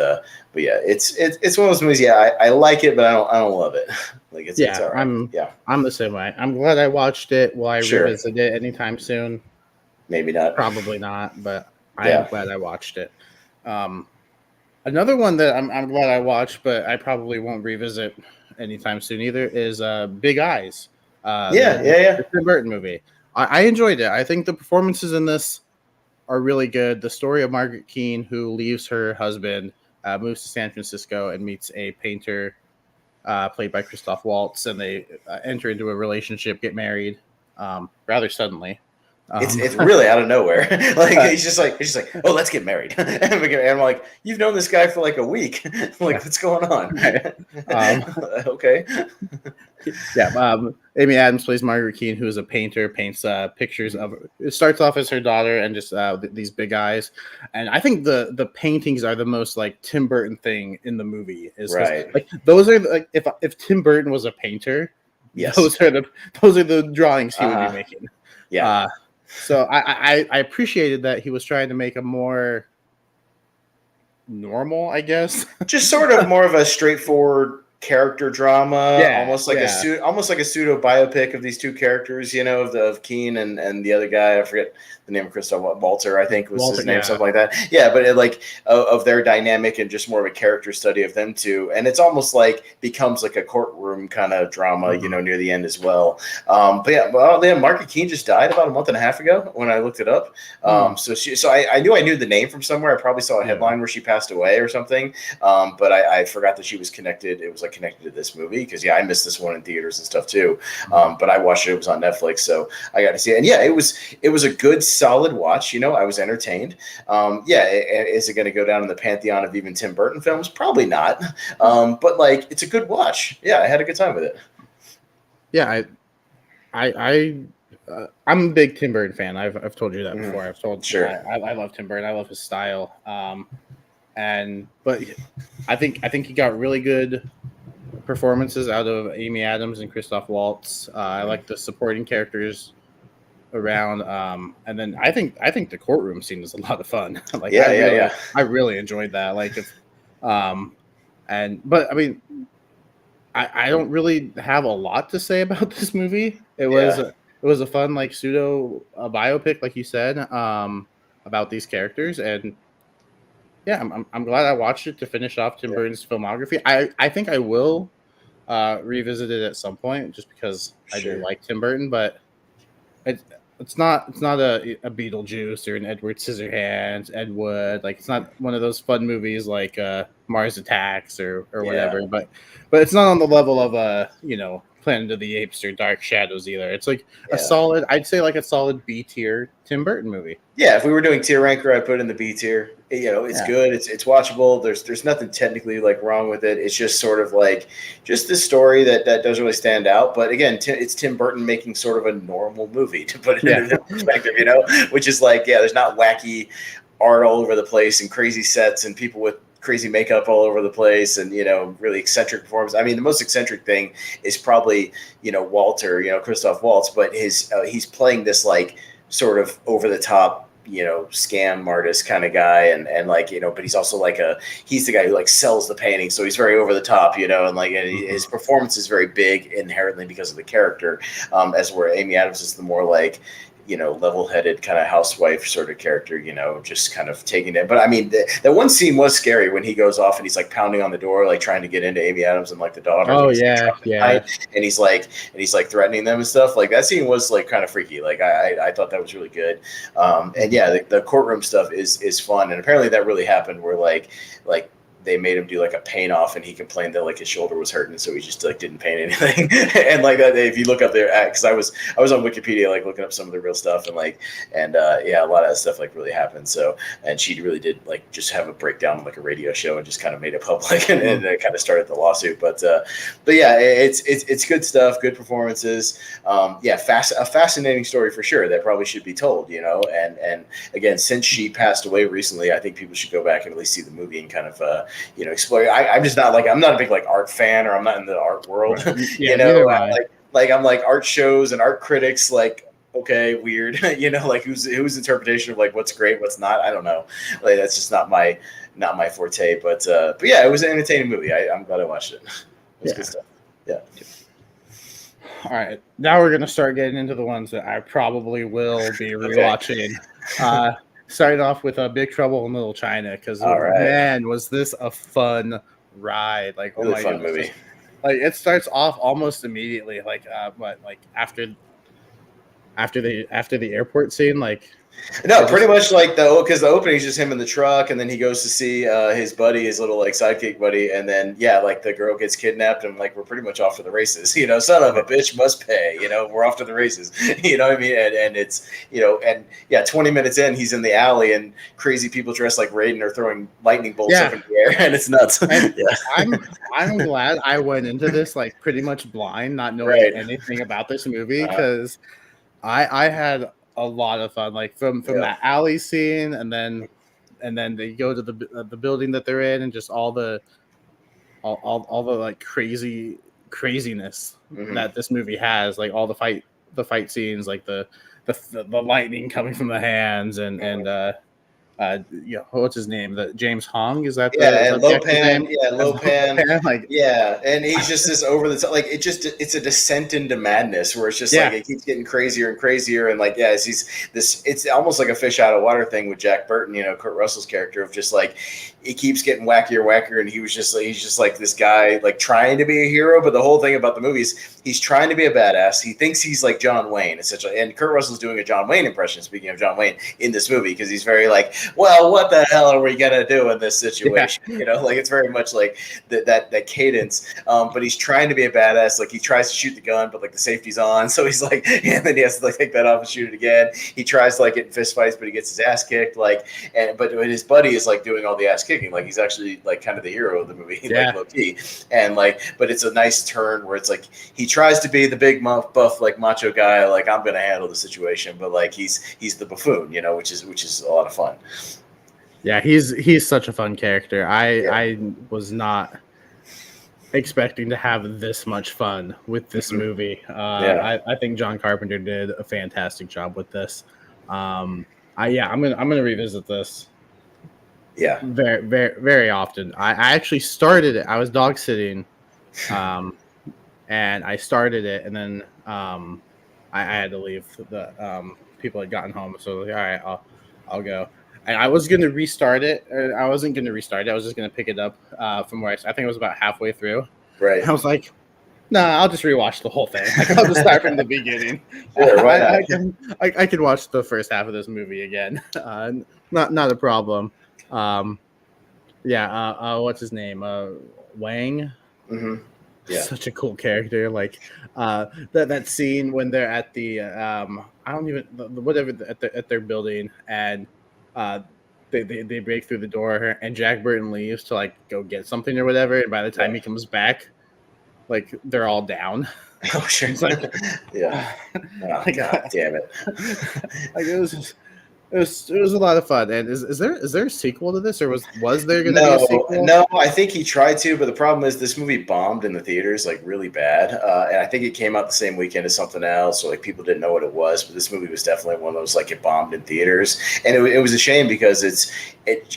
yeah, it's one of those movies. I like it, but I don't love it. Like it's all right. I'm the same way. I'm glad I watched it. Will I revisit it anytime soon? Maybe not. Probably not, but I'm glad I watched it. Another one that I'm glad I watched, but I probably won't revisit anytime soon either, is Big Eyes. The Tim Burton movie. I enjoyed it. I think the performances in this are really good. The story of Margaret Keane, who leaves her husband, moves to San Francisco, and meets a painter played by Christoph Waltz, and they enter into a relationship, get married rather suddenly. It's really out of nowhere. Like he's just like, oh, let's get married. And I'm like, you've known this guy for like a week. Like, what's going on? Okay. Amy Adams plays Margaret Keane, who is a painter, paints pictures of. It starts off as her daughter and just these big eyes, and I think the paintings are the most like Tim Burton thing in the movie. Like those are like if Tim Burton was a painter, those are the drawings he would be making. So I appreciated that he was trying to make a more normal, I guess, just sort of more of a straightforward character drama, almost like a pseudo biopic of these two characters, you know, of Keane and the other guy. I forget the name of Christoph Waltzer, I think was his name, something like that. Yeah, but of their dynamic and just more of a character study of them two. And it's almost like becomes like a courtroom kind of drama, you know, near the end as well. But Margaret Keane just died about a month and a half ago when I looked it up. So I knew the name from somewhere. I probably saw a headline where she passed away or something. But I forgot that she was connected. It was like connected to this movie because I missed this one in theaters and stuff too. But I watched it. It was on Netflix, so I got to see it. And it was a good, solid watch. You know, I was entertained. Is it going to go down in the pantheon of even Tim Burton films? Probably not. But like, it's a good watch. Yeah, I had a good time with it. Yeah, I'm a big Tim Burton fan. I've told you that before. I've told I love Tim Burton. I love his style. But I think he got really good performances out of Amy Adams and Christoph Waltz. I like the supporting characters around, and then I think the courtroom scene is a lot of fun. I really enjoyed that. But I mean, I don't really have a lot to say about this movie. It was a fun like pseudo biopic, like you said, about these characters, and I'm glad I watched it to finish off Tim Burton's filmography. I think I will revisit it at some point just because I do like Tim Burton, but it's not a Beetlejuice or an Edward Scissorhands, Ed Wood. Like it's not one of those fun movies like Mars Attacks or whatever. But it's not on the level of Planet of the Apes or Dark Shadows either. It's like a solid, I'd say like a solid B tier Tim Burton movie. Yeah, if we were doing tier ranker, I'd put it in the B tier. It's good. It's watchable. There's nothing technically like wrong with it. It's just sort of like just this story that doesn't really stand out. But again, it's Tim Burton making sort of a normal movie, to put it into perspective, which is like, there's not wacky art all over the place and crazy sets and people with crazy makeup all over the place and really eccentric performance. I mean, the most eccentric thing is probably Walter, Christoph Waltz, but he's playing this like sort of over the top scam artist kind of guy and like but he's also like he's the guy who like sells the painting, so he's very over the top and like his performance is very big inherently because of the character, as where Amy Adams is the more like level-headed kind of housewife sort of character, just kind of taking it. But I mean, that one scene was scary when he goes off and he's like pounding on the door, like trying to get into Amy Adams and like the daughter. Oh and yeah. And he's like threatening them and stuff. Like that scene was like kind of freaky. Like I thought that was really good. And yeah, the courtroom stuff is fun. And apparently that really happened where like they made him do like a paint off and he complained that like his shoulder was hurting, so he just like didn't paint anything. And like that, if you look up there, because I was on Wikipedia like looking up some of the real stuff and a lot of that stuff like really happened. So, and she really did like just have a breakdown on like a radio show and just kind of made it public and it kind of started the lawsuit. But yeah, it's good stuff, good performances. A fascinating story for sure that probably should be told, and again, since she passed away recently, I think people should go back and at least see the movie and kind of explore. I'm just not like, I'm not a big like art fan, or I'm not in the art world. I'm like art shows and art critics, like, okay, weird. Like whose interpretation of like what's great, what's not, I don't know. Like that's just not my forte. But yeah, it was an entertaining movie. I'm glad I watched it. It was good stuff. Yeah. All right, now we're gonna start getting into the ones that I probably will be rewatching. Starting off with Big Trouble in Little China, because man, was this a fun ride! Like, really fun movie. Like it starts off almost immediately, like after the airport scene, like. No, pretty much like because the opening is just him in the truck, and then he goes to see his buddy, his little like sidekick buddy, and then like the girl gets kidnapped, and like we're pretty much off to the races. Son of a bitch must pay. We're off to the races. You know what I mean? And it's 20 minutes in, he's in the alley, and crazy people dressed like Raiden are throwing lightning bolts up in the air, and it's nuts. I'm glad I went into this like pretty much blind, not knowing anything about this movie, because I had a lot of fun, like from that alley scene, and then they go to the building that they're in, and just all the like craziness that this movie has, like all the fight scenes, like the lightning coming from the hands, and what's his name? James Hong, is that? Lopan, and he's just this over the top, like it's a descent into madness where it's just like it keeps getting crazier and crazier, and like it's almost like a fish out of water thing with Jack Burton, Kurt Russell's character, of just like it keeps getting wackier, and he's just like this guy like trying to be a hero, but the whole thing about the movies, he's trying to be a badass. He thinks he's like John Wayne essentially, and Kurt Russell's doing a John Wayne impression. Speaking of John Wayne in this movie, because he's very like, well, what the hell are we gonna do in this situation? Like it's very much like that cadence. But he's trying to be a badass. Like he tries to shoot the gun, but like the safety's on, so he's like, and then he has to like take that off and shoot it again. He tries to like get in fist fights, but he gets his ass kicked. But his buddy is like doing all the ass kicking. Like he's actually like kind of the hero of the movie, like low key. And like, but it's a nice turn where it's like he tries to be the big buff like macho guy. Like I'm gonna handle the situation, but like he's the buffoon, which is a lot of fun. Yeah, he's such a fun character. I was not expecting to have this much fun with this movie. I think John Carpenter did a fantastic job with this. I'm gonna revisit this. Yeah, very very very often. I actually started it. I was dog sitting, and I started it, and then I had to leave. The people had gotten home, so like, all right, I'll go. And I was going to restart it. I wasn't going to restart it. I was just going to pick it up from where I think it was about halfway through. Right. And I was like, No, I'll just rewatch the whole thing. Like, I'll just start from the beginning. Sure, why not? I can watch the first half of this movie again. Not a problem. What's his name? Wang. Mm-hmm. Yeah. Such a cool character. Like that scene when they're at the at their building, and they break through the door, and Jack Burton leaves to like go get something or whatever, and by the time he comes back, like they're all down. Oh sure. It's like, yeah. Oh, God damn it. Like it was a lot of fun. And is there a sequel to this, or was there going to be a sequel? No, I think he tried to, but the problem is this movie bombed in the theaters like really bad, and I think it came out the same weekend as something else, so like people didn't know what it was. But this movie was definitely one of those like it bombed in theaters, and it was a shame because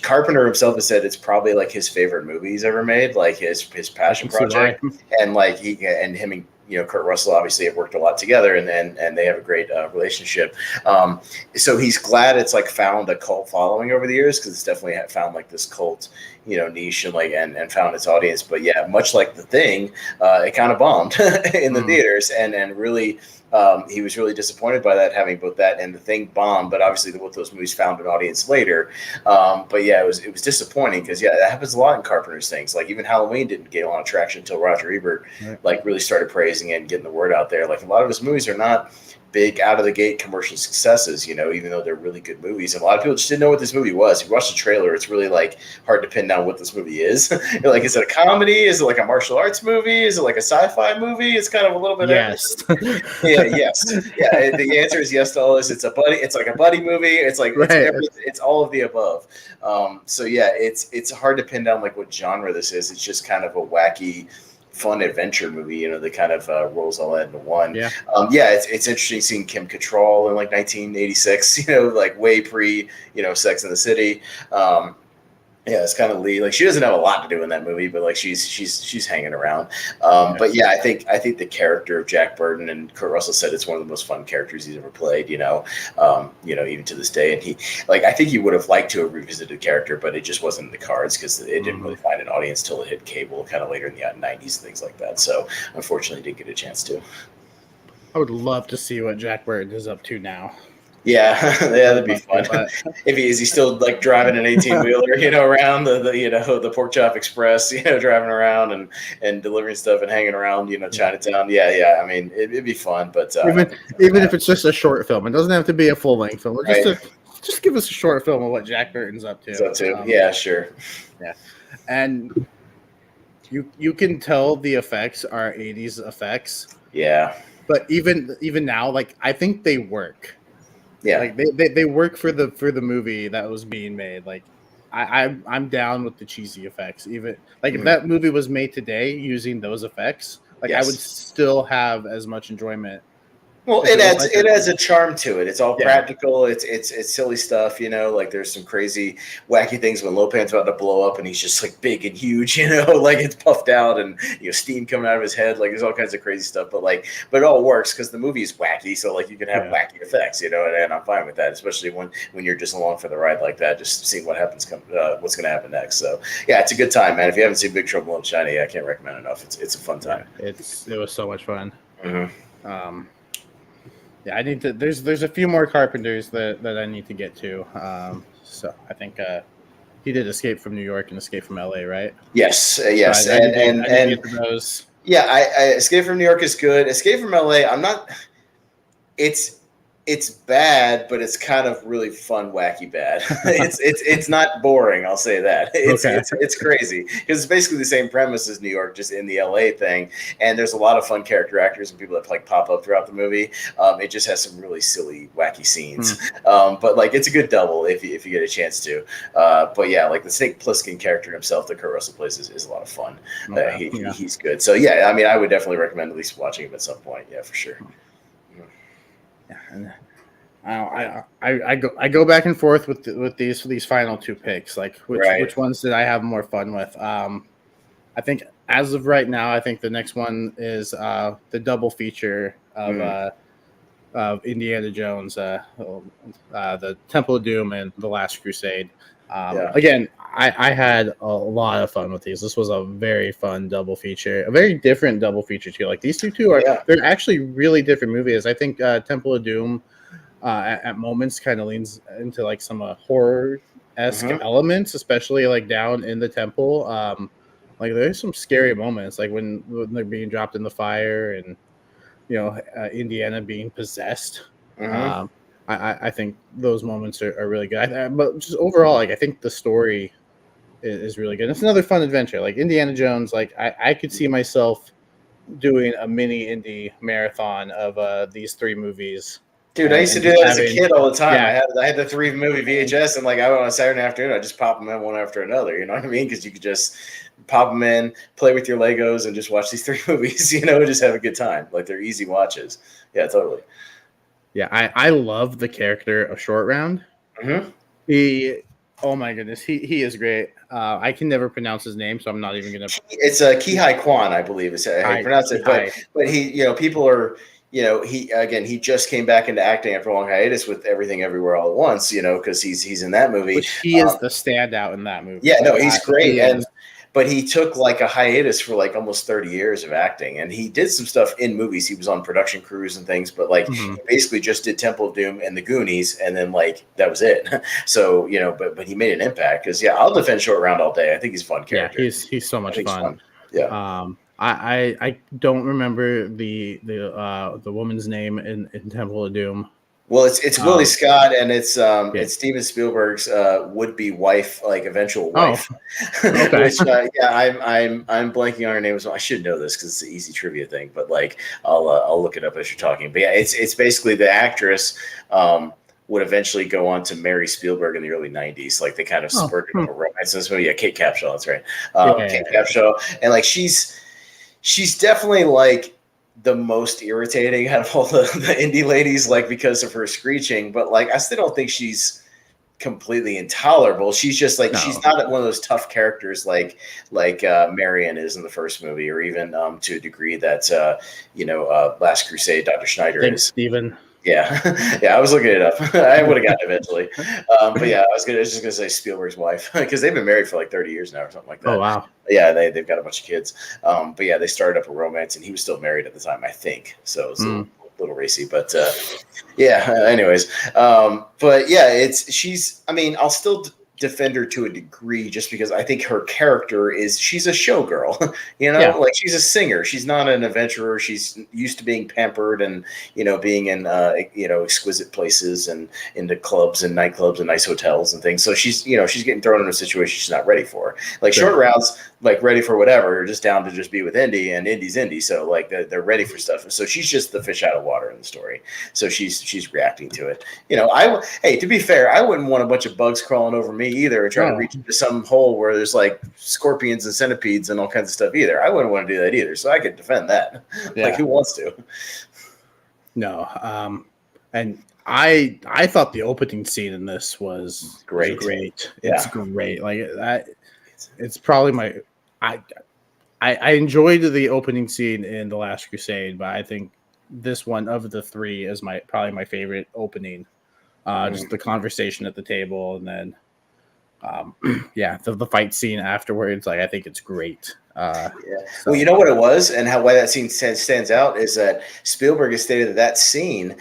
Carpenter himself has said it's probably like his favorite movie he's ever made, like his passion project, and like him and Kurt Russell obviously have worked a lot together, and they have a great relationship. So he's glad it's like found a cult following over the years, because it's definitely found like this cult, niche and like and found its audience. But yeah, much like The Thing, it kind of bombed in the theaters, and really. He was really disappointed by that, having both that and The Thing bomb. But obviously, both those movies found an audience later. But yeah, it was disappointing because that happens a lot in Carpenter's things. Like even Halloween didn't get a lot of traction until Roger Ebert like really started praising it and getting the word out there. Like a lot of his movies are not big out of the gate commercial successes, even though they're really good movies. And a lot of people just didn't know what this movie was. If you watch the trailer, it's really like hard to pin down what this movie is. You're like, is it a comedy? Is it like a martial arts movie? Is it like a sci-fi movie? It's kind of a little bit yes. yes. Yeah, the answer is yes to all this. It's like a buddy movie. It's like it's all of the above. So yeah, it's hard to pin down like what genre this is. It's just kind of a wacky fun adventure movie, that kind of rolls all that into one. Yeah. It's interesting seeing Kim Cattrall in like 1986, like way pre, Sex and the City. It's kind of Lee. Like she doesn't have a lot to do in that movie, but like she's hanging around. But yeah, I think the character of Jack Burton, and Kurt Russell said it's one of the most fun characters he's ever played. Even to this day. And I think he would have liked to have revisited the character, but it just wasn't in the cards because it didn't really find an audience till it hit cable, kind of later in the 90s and things like that. So unfortunately, didn't get a chance to. I would love to see what Jack Burton is up to now. Yeah, that'd be fun. Is he still like driving an 18-wheeler, around the Pork Chop Express, driving around and delivering stuff and hanging around, Chinatown. Yeah. I mean, it'd be fun, but even if it's just a short film, it doesn't have to be a full-length film. Just give us a short film of what Jack Burton's up to. Yeah, sure. Yeah, and you can tell the effects are 80s effects. Yeah, but even now, like I think they work. Yeah, like they work for the movie that was being made. Like I'm down with the cheesy effects. Even like if that movie was made today using those effects, like I would still have as much enjoyment. Well, it adds a charm to it. It's all practical. It's silly stuff, like there's some crazy, wacky things when Lopan's about to blow up and he's just like big and huge, like it's puffed out and steam coming out of his head. Like there's all kinds of crazy stuff, but it all works because the movie is wacky. So like you can have wacky effects, and I'm fine with that, especially when you're just along for the ride like that, just seeing what happens, what's going to happen next. So yeah, it's a good time, man. If you haven't seen Big Trouble in Little China, I can't recommend enough. It's a fun time. It was so much fun. Mm-hmm. Yeah, I need to. There's a few more Carpenters that I need to get to. So I think he did Escape from New York and Escape from LA, right? Yes. So I get to those. Yeah, I Escape from New York is good. Escape from LA, I'm not. It's bad, but it's kind of really fun, wacky bad. It's not boring. I'll say that. It's crazy because it's basically the same premise as New York, just in the LA thing. And there's a lot of fun character actors and people that like pop up throughout the movie. It just has some really silly, wacky scenes. But like it's a good double if you get a chance to. But yeah, like the Snake Plissken character himself that Kurt Russell plays is a lot of fun. He's good. So yeah, I mean, I would definitely recommend at least watching him at some point. Yeah, for sure. Yeah, and I go back and forth with these final two picks. Like which ones did I have more fun with? I think as of right now, I think the next one is the double feature of Indiana Jones, the Temple of Doom and the Last Crusade. Again, I had a lot of fun with these. This was a very fun double feature, a very different double feature too. Like these two are they're actually really different movies. I think Temple of Doom at moments kind of leans into like some horror-esque elements, especially like down in the temple. Like there's some scary moments, like when they're being dropped in the fire, and Indiana being possessed. I think those moments are really good. But just overall, like I think the story is really good. It's another fun adventure. Like Indiana Jones, like I could see myself doing a mini indie marathon of these three movies. Dude, I used to do that as a kid all the time. Yeah. I had the 3-movie VHS, and like I went on a Saturday afternoon, I just pop them in one after another. You know what I mean? Because you could just pop them in, play with your Legos, and just watch these 3 movies. Just have a good time. Like they're easy watches. Yeah, totally. Yeah, I love the character of Short Round. Oh my goodness, he is great. I can never pronounce his name, so I'm not even gonna. It's Ki-Hai Kwan, I believe is how you pronounce it. But he, people are. He just came back into acting after a long hiatus with Everything Everywhere All at Once, because he's in that movie. Which he is the standout in that movie. Yeah, no, he's great. But he took like a hiatus for like almost 30 years of acting, and he did some stuff in movies. He was on production crews and things, but like he basically just did Temple of Doom and The Goonies, and then like that was it. So but he made an impact because I'll defend Short Round all day. I think he's a fun character. Yeah, he's so much fun. Yeah. I don't remember the woman's name in Temple of Doom. Well, it's Willie Scott, and it's Steven Spielberg's would-be wife, like eventual wife. Okay. Which, I'm blanking on her name as well. I should know this because it's an easy trivia thing, but like I'll look it up as you're talking. But yeah, it's basically the actress would eventually go on to marry Spielberg in the early 90s. Like they kind of spurted a romance in this movie. Yeah, Kate Capshaw, that's right. Kate Capshaw, and like she's definitely like the most irritating out of all the indie ladies, like because of her screeching, but like I still don't think she's completely intolerable. She's just like she's not one of those tough characters like Marion is in the first movie, or even to a degree that Last Crusade Dr. Schneider is. Steven. Yeah, I was looking it up. I would have gotten it eventually, but yeah, I was just gonna say Spielberg's wife because they've been married for like 30 years now or something like that. Oh wow! Yeah, they've got a bunch of kids. But yeah, they started up a romance, and he was still married at the time, I think. So it was a little racy, but anyways, but yeah, she's. I mean, I'll still defend her to a degree just because I think her character she's a showgirl, like she's a singer. She's not an adventurer. She's used to being pampered and, being in, exquisite places and into clubs and nightclubs and nice hotels and things. So she's getting thrown in a situation she's not ready for. Like Short Round's like ready for whatever, just down to just be with Indy, and Indy's Indy. So like they're ready for stuff. So she's just the fish out of water in the story. So she's reacting to it. To be fair, I wouldn't want a bunch of bugs crawling over me either, or trying to reach into some hole where there's like scorpions and centipedes and all kinds of stuff either. I wouldn't want to do that either. So I could defend that. Yeah. Like who wants to? No. And I thought the opening scene in this was great. It's great. Like that. It's probably I enjoyed the opening scene in The Last Crusade, but I think this one of the 3 is probably my favorite opening. Just the conversation at the table, and then the fight scene afterwards. Like I think it's great. Well, you know what it was, and why that scene stands out is that Spielberg has stated that scene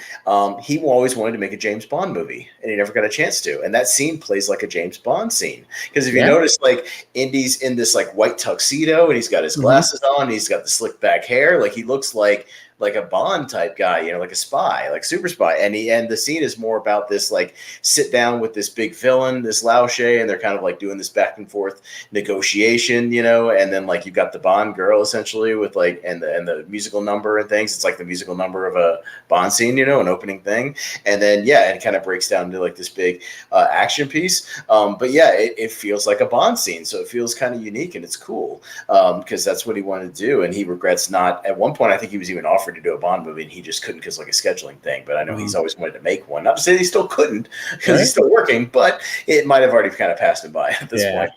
he always wanted to make a James Bond movie, and he never got a chance to. And that scene plays like a James Bond scene because if you notice, like Indy's in this like white tuxedo, and he's got his glasses on, and he's got the slick back hair, like he looks like a Bond type guy, like a spy, like super spy. And the scene is more about this, like sit down with this big villain, this Lao She, and they're kind of like doing this back and forth negotiation, and then like you've got the Bond girl essentially with like, and the musical number and things. It's like the musical number of a Bond scene, an opening thing. And then, it kind of breaks down to like this big action piece. But yeah, it feels like a Bond scene. So it feels kind of unique and it's cool because that's what he wanted to do. And he regrets not, at one point, I think he was even offered to do a Bond movie and he just couldn't because like a scheduling thing, but I know he's always wanted to make one. Not to say he still couldn't because he's still working, but it might have already kind of passed him by at this point.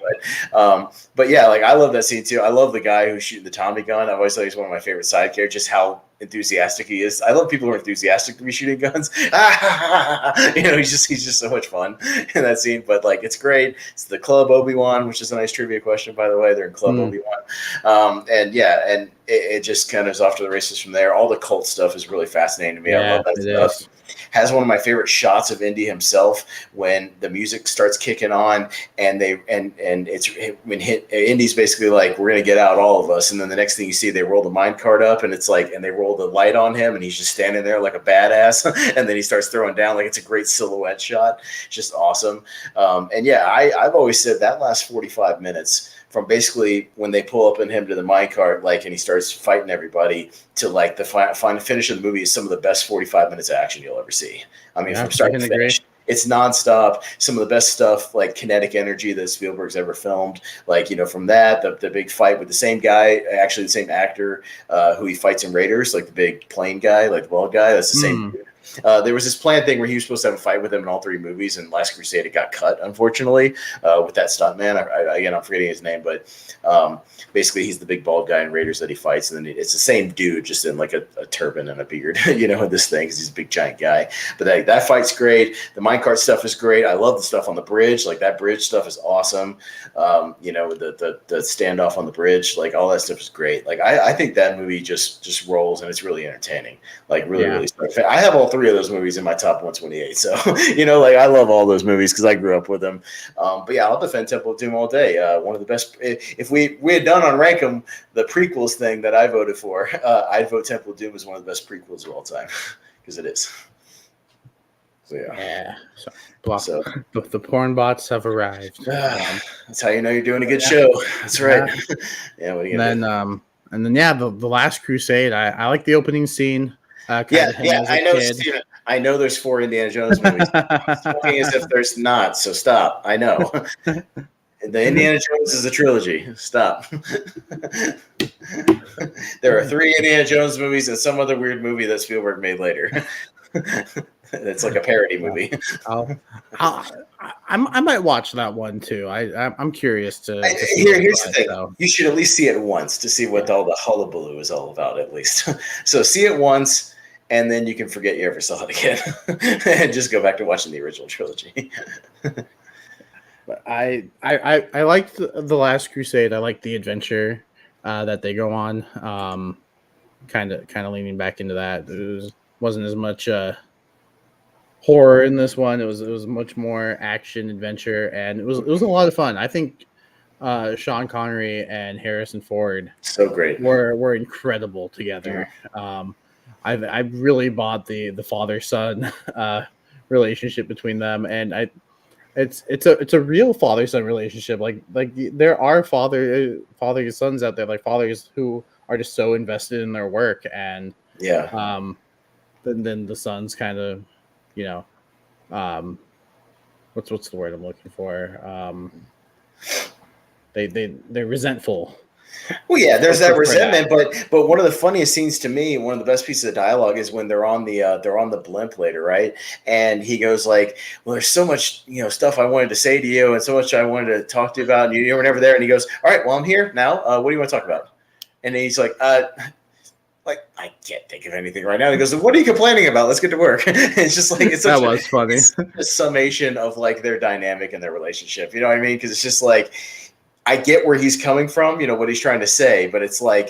But yeah, like I love that scene too. I love the guy who's shooting the Tommy gun. I've always thought he's one of my favorite side characters, just how enthusiastic he is. I love people who are enthusiastic to be shooting guns. He's just so much fun in that scene. But like, it's great. It's the Club Obi-Wan, which is a nice trivia question, by the way. They're in Club Obi-Wan, and it just kind of is off to the races from there. All the cult stuff is really fascinating to me. I love that stuff. Is. Has one of my favorite shots of Indy himself when the music starts kicking on, and Indy's basically like, we're gonna get out, all of us, and then the next thing you see, they roll the mine cart up, and it's like, and they roll the light on him, and he's just standing there like a badass, and then he starts throwing down. Like, it's a great silhouette shot, just awesome. I've always said that last 45 minutes, from basically when they pull up in him to the minecart, like, and he starts fighting everybody, to like the finish of the movie, is some of the best 45 minutes of action you'll ever see. I mean, from start to finish, it's nonstop. Some of the best stuff, like kinetic energy that Spielberg's ever filmed. Like, from that, the big fight with the same guy, actually the same actor who he fights in Raiders, like the big plane guy, like the bald guy. That's the same dude. There was this planned thing where he was supposed to have a fight with him in all 3 movies, and Last Crusade, it got cut, unfortunately, with that stuntman. I'm forgetting his name, but basically he's the big bald guy in Raiders that he fights, and then it's the same dude, just in like a turban and a beard, this thing, because he's a big giant guy. But that fight's great. The minecart stuff is great. I love the stuff on the bridge. Like, that bridge stuff is awesome. The standoff on the bridge, like, all that stuff is great. Like, I think that movie just rolls, and it's really entertaining. Like, really. I have all 3 of those movies in my top 128. So, I love all those movies because I grew up with them. But yeah, I'll defend Temple of Doom all day. One of the best. If we had done on Rank 'em the prequels thing that I voted for, I'd vote Temple of Doom as one of the best prequels of all time, because it is. So yeah. So the porn bots have arrived. That's how you know you're doing a good show. That's right. Yeah. What are you gonna do? And then the Last Crusade. I like the opening scene. I know, Steven. I know there's 4 Indiana Jones movies. Talking as if there's not, so stop. I know. The Indiana Jones is a trilogy. Stop. There are 3 Indiana Jones movies and some other weird movie that Spielberg made later. It's like a parody movie. I might watch that one too. I'm curious to. Here's the thing: you should at least see it once to see what all the hullabaloo is all about. At least, so see it once, and then you can forget you ever saw it again, and just go back to watching the original trilogy. But I liked the Last Crusade. I liked the adventure that they go on. Kind of leaning back into that. It wasn't as much horror in this one. It was much more action adventure, and it was a lot of fun. I think Sean Connery and Harrison Ford so great were incredible together. I really bought the father-son relationship between them, and it's a real father-son relationship. Like there are father sons out there, like fathers who are just so invested in their work, and then the sons kind of, what's the word I'm looking for? They're resentful. Well, yeah, there's that resentment, but one of the funniest scenes to me, one of the best pieces of dialogue, is when they're on the blimp later, right? And he goes like, "Well, there's so much stuff I wanted to say to you, and so much I wanted to talk to you about, and you were never there." And he goes, "All right, well, I'm here now. What do you want to talk about?" And he's like, like, I can't think of anything right now. He goes, "What are you complaining about? Let's get to work." It's just like, it's that was funny. It's a summation of like their dynamic and their relationship. You know what I mean? Because it's just like, I get where he's coming from, what he's trying to say, but it's like,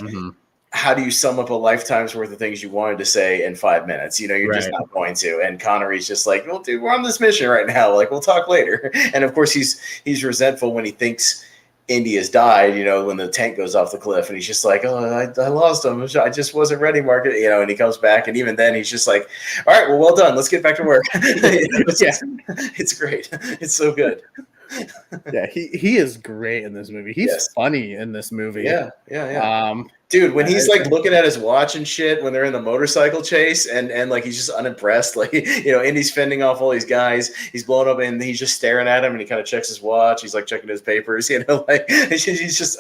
how do you sum up a lifetime's worth of things you wanted to say in 5 minutes? You're just not going to. And Connery's just like, "Well, dude, we're on this mission right now. Like, we'll talk later." And of course, he's resentful when he thinks Indy has died, when the tank goes off the cliff, and he's just like, "Oh, I lost him. I just wasn't ready, Mark." And he comes back, and even then he's just like, "All right, well done. Let's get back to work." It's great. It's so good. Yeah, he is great in this movie. He's funny in this movie. Yeah. Dude, when he's like looking at his watch and shit when they're in the motorcycle chase, and like he's just unimpressed, like Indy's fending off all these guys, he's blowing up, and he's just staring at him, and he kind of checks his watch, he's like checking his papers, like he's just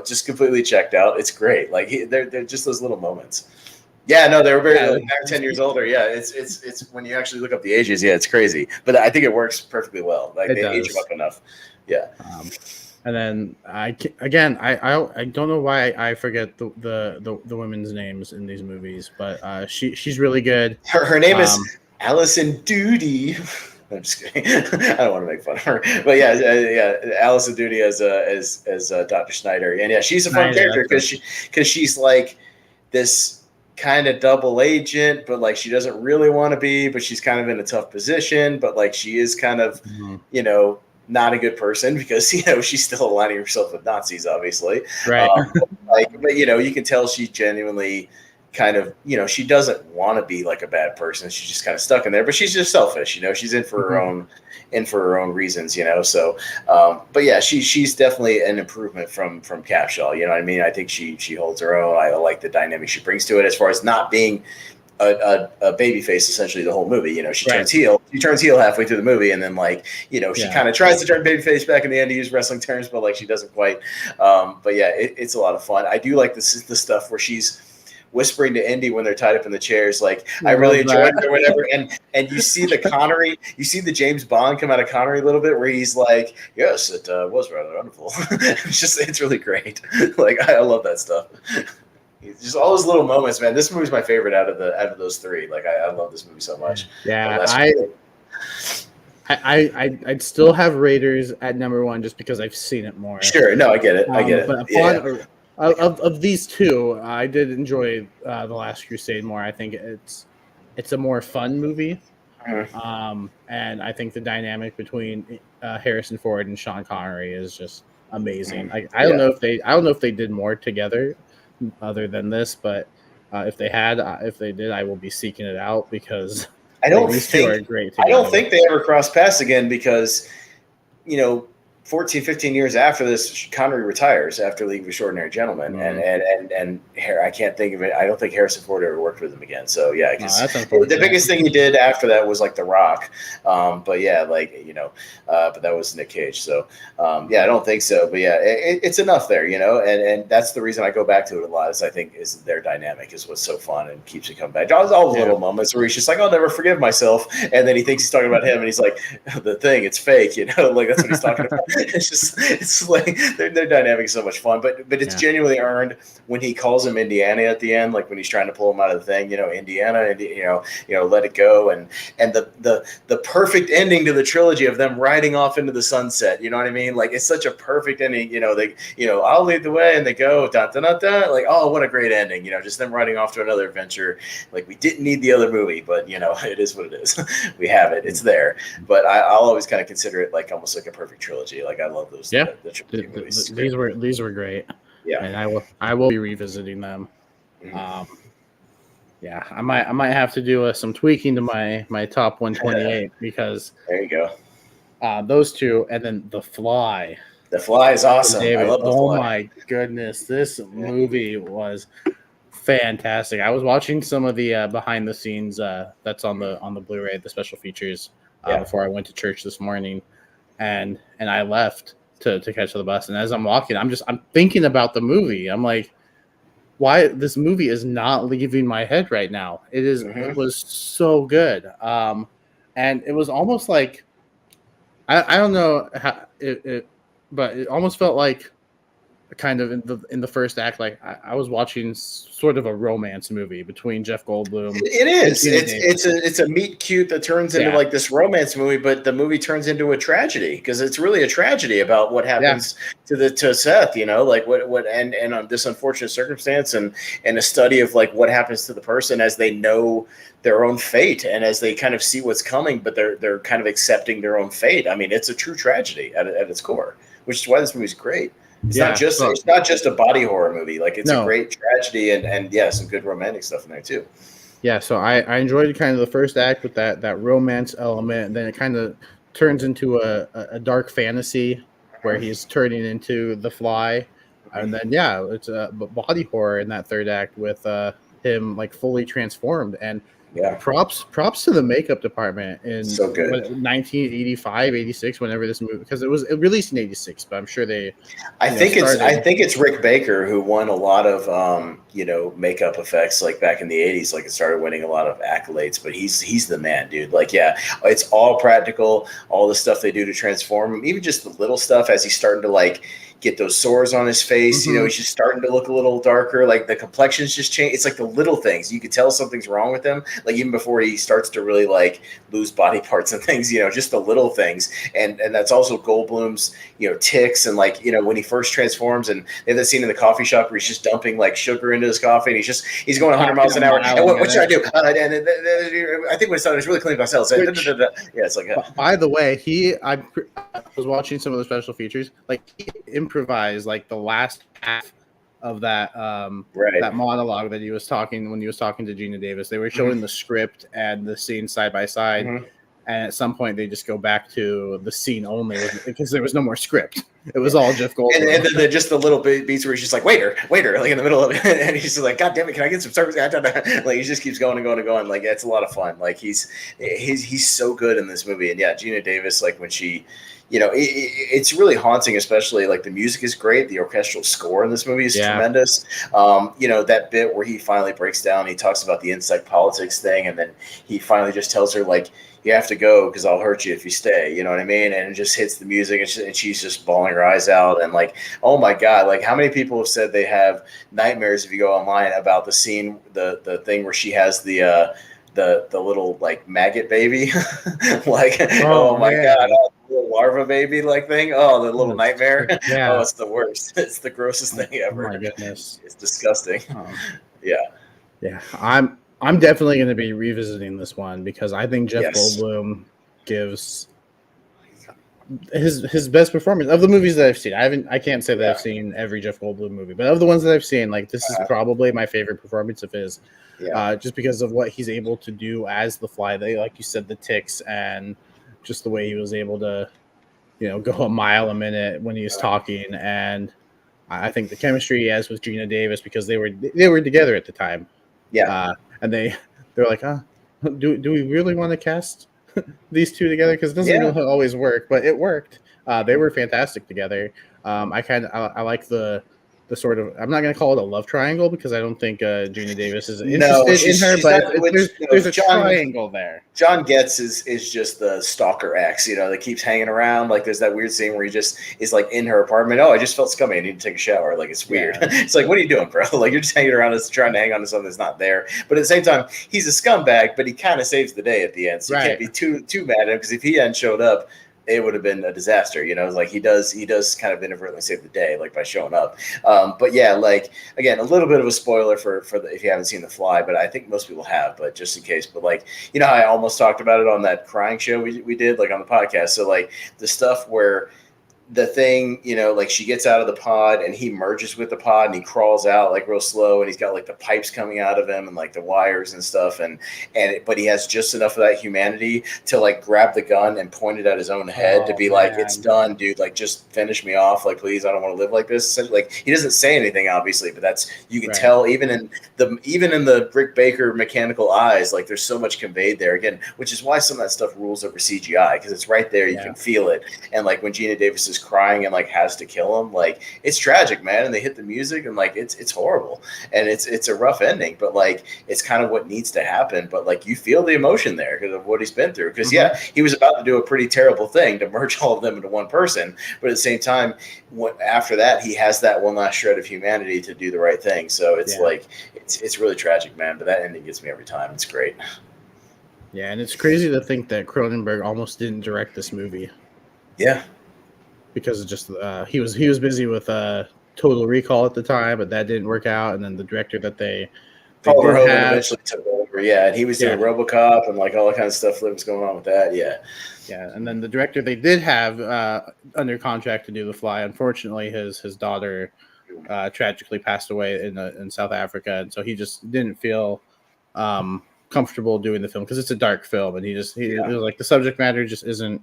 just completely checked out. It's great. Like they're just those little moments. Yeah, no, they were very like 10 years older. Yeah, it's when you actually look up the ages, it's crazy. But I think it works perfectly well. Like they age them up enough. Yeah. And then I don't know why I forget the women's names in these movies, but she's really good. Her name is Alison Doody. I'm just kidding. I don't want to make fun of her, but yeah, Alison Doody as Dr. Schneider, and yeah, she's a fun character because she's like this kind of double agent, but like she doesn't really want to be, but she's kind of in a tough position, but like she is kind of, not a good person because she's still aligning herself with Nazis, obviously. Right. But you can tell she genuinely kind of, she doesn't want to be like a bad person. She's just kind of stuck in there, but she's just selfish. She's in for her own reasons. So, but yeah, she's definitely an improvement from Capshaw. You know what I mean? I think she holds her own. I like the dynamic she brings to it as far as not being a baby face essentially the whole movie. She turns heel. She turns heel halfway through the movie, and then she kind of tries to turn baby face back in the end to use wrestling terms, but like she doesn't quite. But yeah, it's a lot of fun. I do like the stuff where she's whispering to Indy when they're tied up in the chairs. Like I really enjoyed it or whatever. And you see the Connery, you see the James Bond come out of Connery a little bit where he's like, yes, it was rather wonderful. It's really great. Like I love that stuff. Just all those little moments, man. This movie's my favorite out of those three. Like I love this movie so much. Yeah, I'd still have Raiders at number one just because I've seen it more. Sure, no, I get it. But of these two, I did enjoy The Last Crusade more. I think it's a more fun movie, and I think the dynamic between Harrison Ford and Sean Connery is just amazing. I don't know if they did more together other than this, but if they did, I will be seeking it out because I don't think they ever cross paths again because 14, 15 years after this, Connery retires after League of Extraordinary Gentlemen, and I can't think of it. I don't think Harrison Ford ever worked with him again. So yeah, the biggest thing he did after that was like The Rock. But yeah, but that was Nick Cage. So I don't think so. But yeah, it's enough there, and that's the reason I go back to it a lot. Is I think is their dynamic is what's so fun and keeps you coming back. All the little moments where he's just like, I'll never forgive myself, and then he thinks he's talking about him, and he's like, the thing, it's fake, like that's what he's talking about. It's like their dynamic is so much fun, but it's genuinely earned when he calls him Indiana at the end, like when he's trying to pull him out of the thing, Indiana, and let it go, and the perfect ending to the trilogy of them riding off into the sunset. You know what I mean? Like it's such a perfect ending. They I'll lead the way, and they go da da da da. Like what a great ending. Just them riding off to another adventure. Like we didn't need the other movie, but it is what it is. We have it. It's there. But I'll always kind of consider it like almost like a perfect trilogy. Like I love those. Yeah, movies. These were great. Yeah, and I will be revisiting them. Yeah, I might have to do some tweaking to my top 128 because there you go. Those two, and then The Fly. The Fly is awesome. David, I love The Fly. My goodness, this movie was fantastic. I was watching some of the behind the scenes that's on the Blu-ray, the special features before I went to church this morning. And I left to catch the bus. And as I'm walking, I'm thinking about the movie. I'm like, why this movie is not leaving my head right now. It was so good. And it was almost like, I don't know how but it almost felt like kind of in the first act, like I was watching sort of a romance movie between Jeff Goldblum. It is. It's a meet cute that turns into like this romance movie, but the movie turns into a tragedy because it's really a tragedy about what happens to Seth. Like what and on this unfortunate circumstance and a study of like what happens to the person as they know their own fate and as they kind of see what's coming, but they're kind of accepting their own fate. I mean, it's a true tragedy at its core, which is why this movie's great. It's not just a body horror movie. Like it's a great tragedy and some good romantic stuff in there too. Yeah, so I enjoyed kind of the first act with that romance element, and then it kind of turns into a dark fantasy where he's turning into the Fly, and then it's a body horror in that third act with him like fully transformed. And props to the makeup department in so good. 1985, 86, whenever this movie, because it released in 86, but I'm sure they. I think it's Rick Baker who won a lot of makeup effects like back in the 80s. Like it started winning a lot of accolades, but he's the man, dude. Like, yeah, it's all practical, all the stuff they do to transform him, even just the little stuff as he's starting to like get those sores on his face. He's just starting to look a little darker. Like the complexion's just changed. It's like the little things. You could tell something's wrong with him. Like even before he starts to really like lose body parts and things, just the little things. And that's also Goldblum's, tics. And like, when he first transforms and they have that scene in the coffee shop where he's just dumping like sugar into his coffee and he's going 100 miles an hour. And what should I do? I think when it's done, it's really clean myself. So, yeah, it's like. By the way, I was watching some of the special features. Like he improvised like the last half of that that monologue that he was talking when he was talking to Gina Davis. They were showing the script and the scene side by side, and at some point they just go back to the scene only because there was no more script. It was all Jeff Goldblum. And then just the little beats where he's just like waiter, like in the middle of it, and he's just like, God damn it, can I get some service? Like he just keeps going and going and going. Like it's a lot of fun. Like he's so good in this movie. And yeah, Gina Davis, like when she. It's really haunting, especially like the music is great. The orchestral score in this movie is tremendous. That bit where he finally breaks down, he talks about the insect politics thing, and then he finally just tells her like, you have to go because I'll hurt you if you stay. You know what I mean? And it just hits the music and she's just bawling her eyes out. And like, oh my God, like how many people have said they have nightmares if you go online about the scene, the thing where she has the little like maggot baby, like, oh my God. Little larva baby like thing. Oh, the little nightmare. Yeah. Oh, it's the worst. It's the grossest thing ever. Oh my goodness. It's disgusting. Yeah. I'm definitely going to be revisiting this one because I think Jeff Goldblum gives his best performance of the movies that I've seen. I can't say that I've seen every Jeff Goldblum movie, but of the ones that I've seen, like this is probably my favorite performance of his. Just because of what he's able to do as the Fly. Like you said, the tics and just the way he was able to, go a mile a minute when he was talking. And I think the chemistry he has with Gina Davis, because they were together at the time. Yeah. And they're like, do we really want to cast these two together? Because it doesn't always work, but it worked. They were fantastic together. I like the sort of, I'm not going to call it a love triangle because I don't think Gina Davis is interested in her, but there's a triangle there. John Getz is just the stalker ex, that keeps hanging around. Like there's that weird scene where he just is like in her apartment. Oh, I just felt scummy. I need to take a shower. Like it's weird. Yeah. It's like, what are you doing, bro? Like you're just hanging around, trying to hang on to something that's not there. But at the same time, he's a scumbag, but he kind of saves the day at the end. So you can't be too mad at him because if he hadn't showed up, it would have been a disaster, like he does kind of inadvertently save the day, like by showing up. But yeah, like again, a little bit of a spoiler for if you haven't seen The Fly, but I think most people have, but just in case. But like, I almost talked about it on that crying show we did, like on the podcast. So like the stuff where the thing, like she gets out of the pod and he merges with the pod and he crawls out like real slow and he's got like the pipes coming out of him and like the wires and stuff but he has just enough of that humanity to like grab the gun and point it at his own head to be like, it's done, dude. Like just finish me off. Like, please, I don't want to live like this. Like he doesn't say anything, obviously, but you can tell even in the Rick Baker mechanical eyes, like there's so much conveyed there again, which is why some of that stuff rules over CGI because it's right there. You can feel it. And like when Gina Davis is crying and like has to kill him, like it's tragic, man. And they hit the music and like it's horrible and it's a rough ending, but like it's kind of what needs to happen. But like you feel the emotion there because of what he's been through. Because he was about to do a pretty terrible thing to merge all of them into one person, but at the same time, after that, he has that one last shred of humanity to do the right thing. So it's like it's really tragic, man. But that ending gets me every time. It's great. Yeah, and it's crazy to think that Cronenberg almost didn't direct this movie. Yeah. Because of just he was busy with Total Recall at the time, but that didn't work out. And then the director that they Paul Verhoeven eventually took over. Yeah, and he was doing RoboCop and like all that kind of stuff that was going on with that. Yeah, and then the director they did have under contract to do The Fly. Unfortunately, his daughter tragically passed away in South Africa, and so he just didn't feel comfortable doing the film because it's a dark film, and he was like the subject matter just isn't.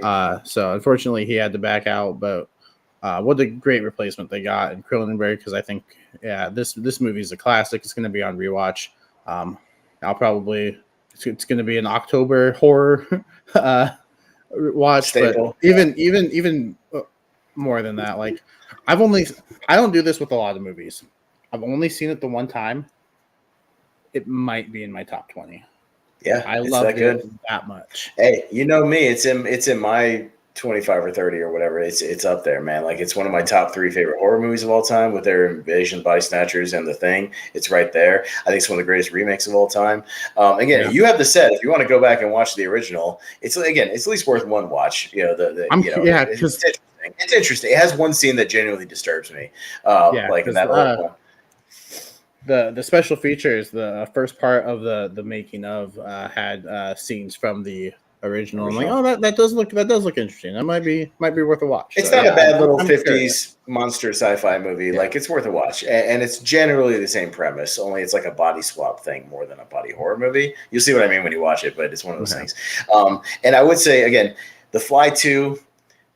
So unfortunately he had to back out, but what a great replacement they got in Cronenberg, because I think this movie is a classic. It's going to be on rewatch. It's going to be an October horror watch, staple. But even more than that, like I don't do this with a lot of movies. I've only seen it the one time. It might be in my top 20. Yeah, I it's loved that good. it that much. Hey, you know me. It's in my 25 or 30 or whatever. It's up there, man. Like it's one of my top 3 favorite horror movies of all time with their Invasion Body Snatchers and The Thing. It's right there. I think it's one of the greatest remakes of all time. Again, you have the set. If you want to go back and watch the original, it's at least worth one watch. You know, Because it's interesting. It's interesting. It has one scene that genuinely disturbs me. Like in that whole one. The special features, the first part of the making of had scenes from the original. I'm like, oh, that does look interesting. That might be worth a watch. It's not a bad little 50s monster sci-fi movie. Yeah. Like it's worth a watch, and it's generally the same premise. Only it's like a body swap thing more than a body horror movie. You'll see what I mean when you watch it, but it's one of those things. And I would say again, The Fly 2.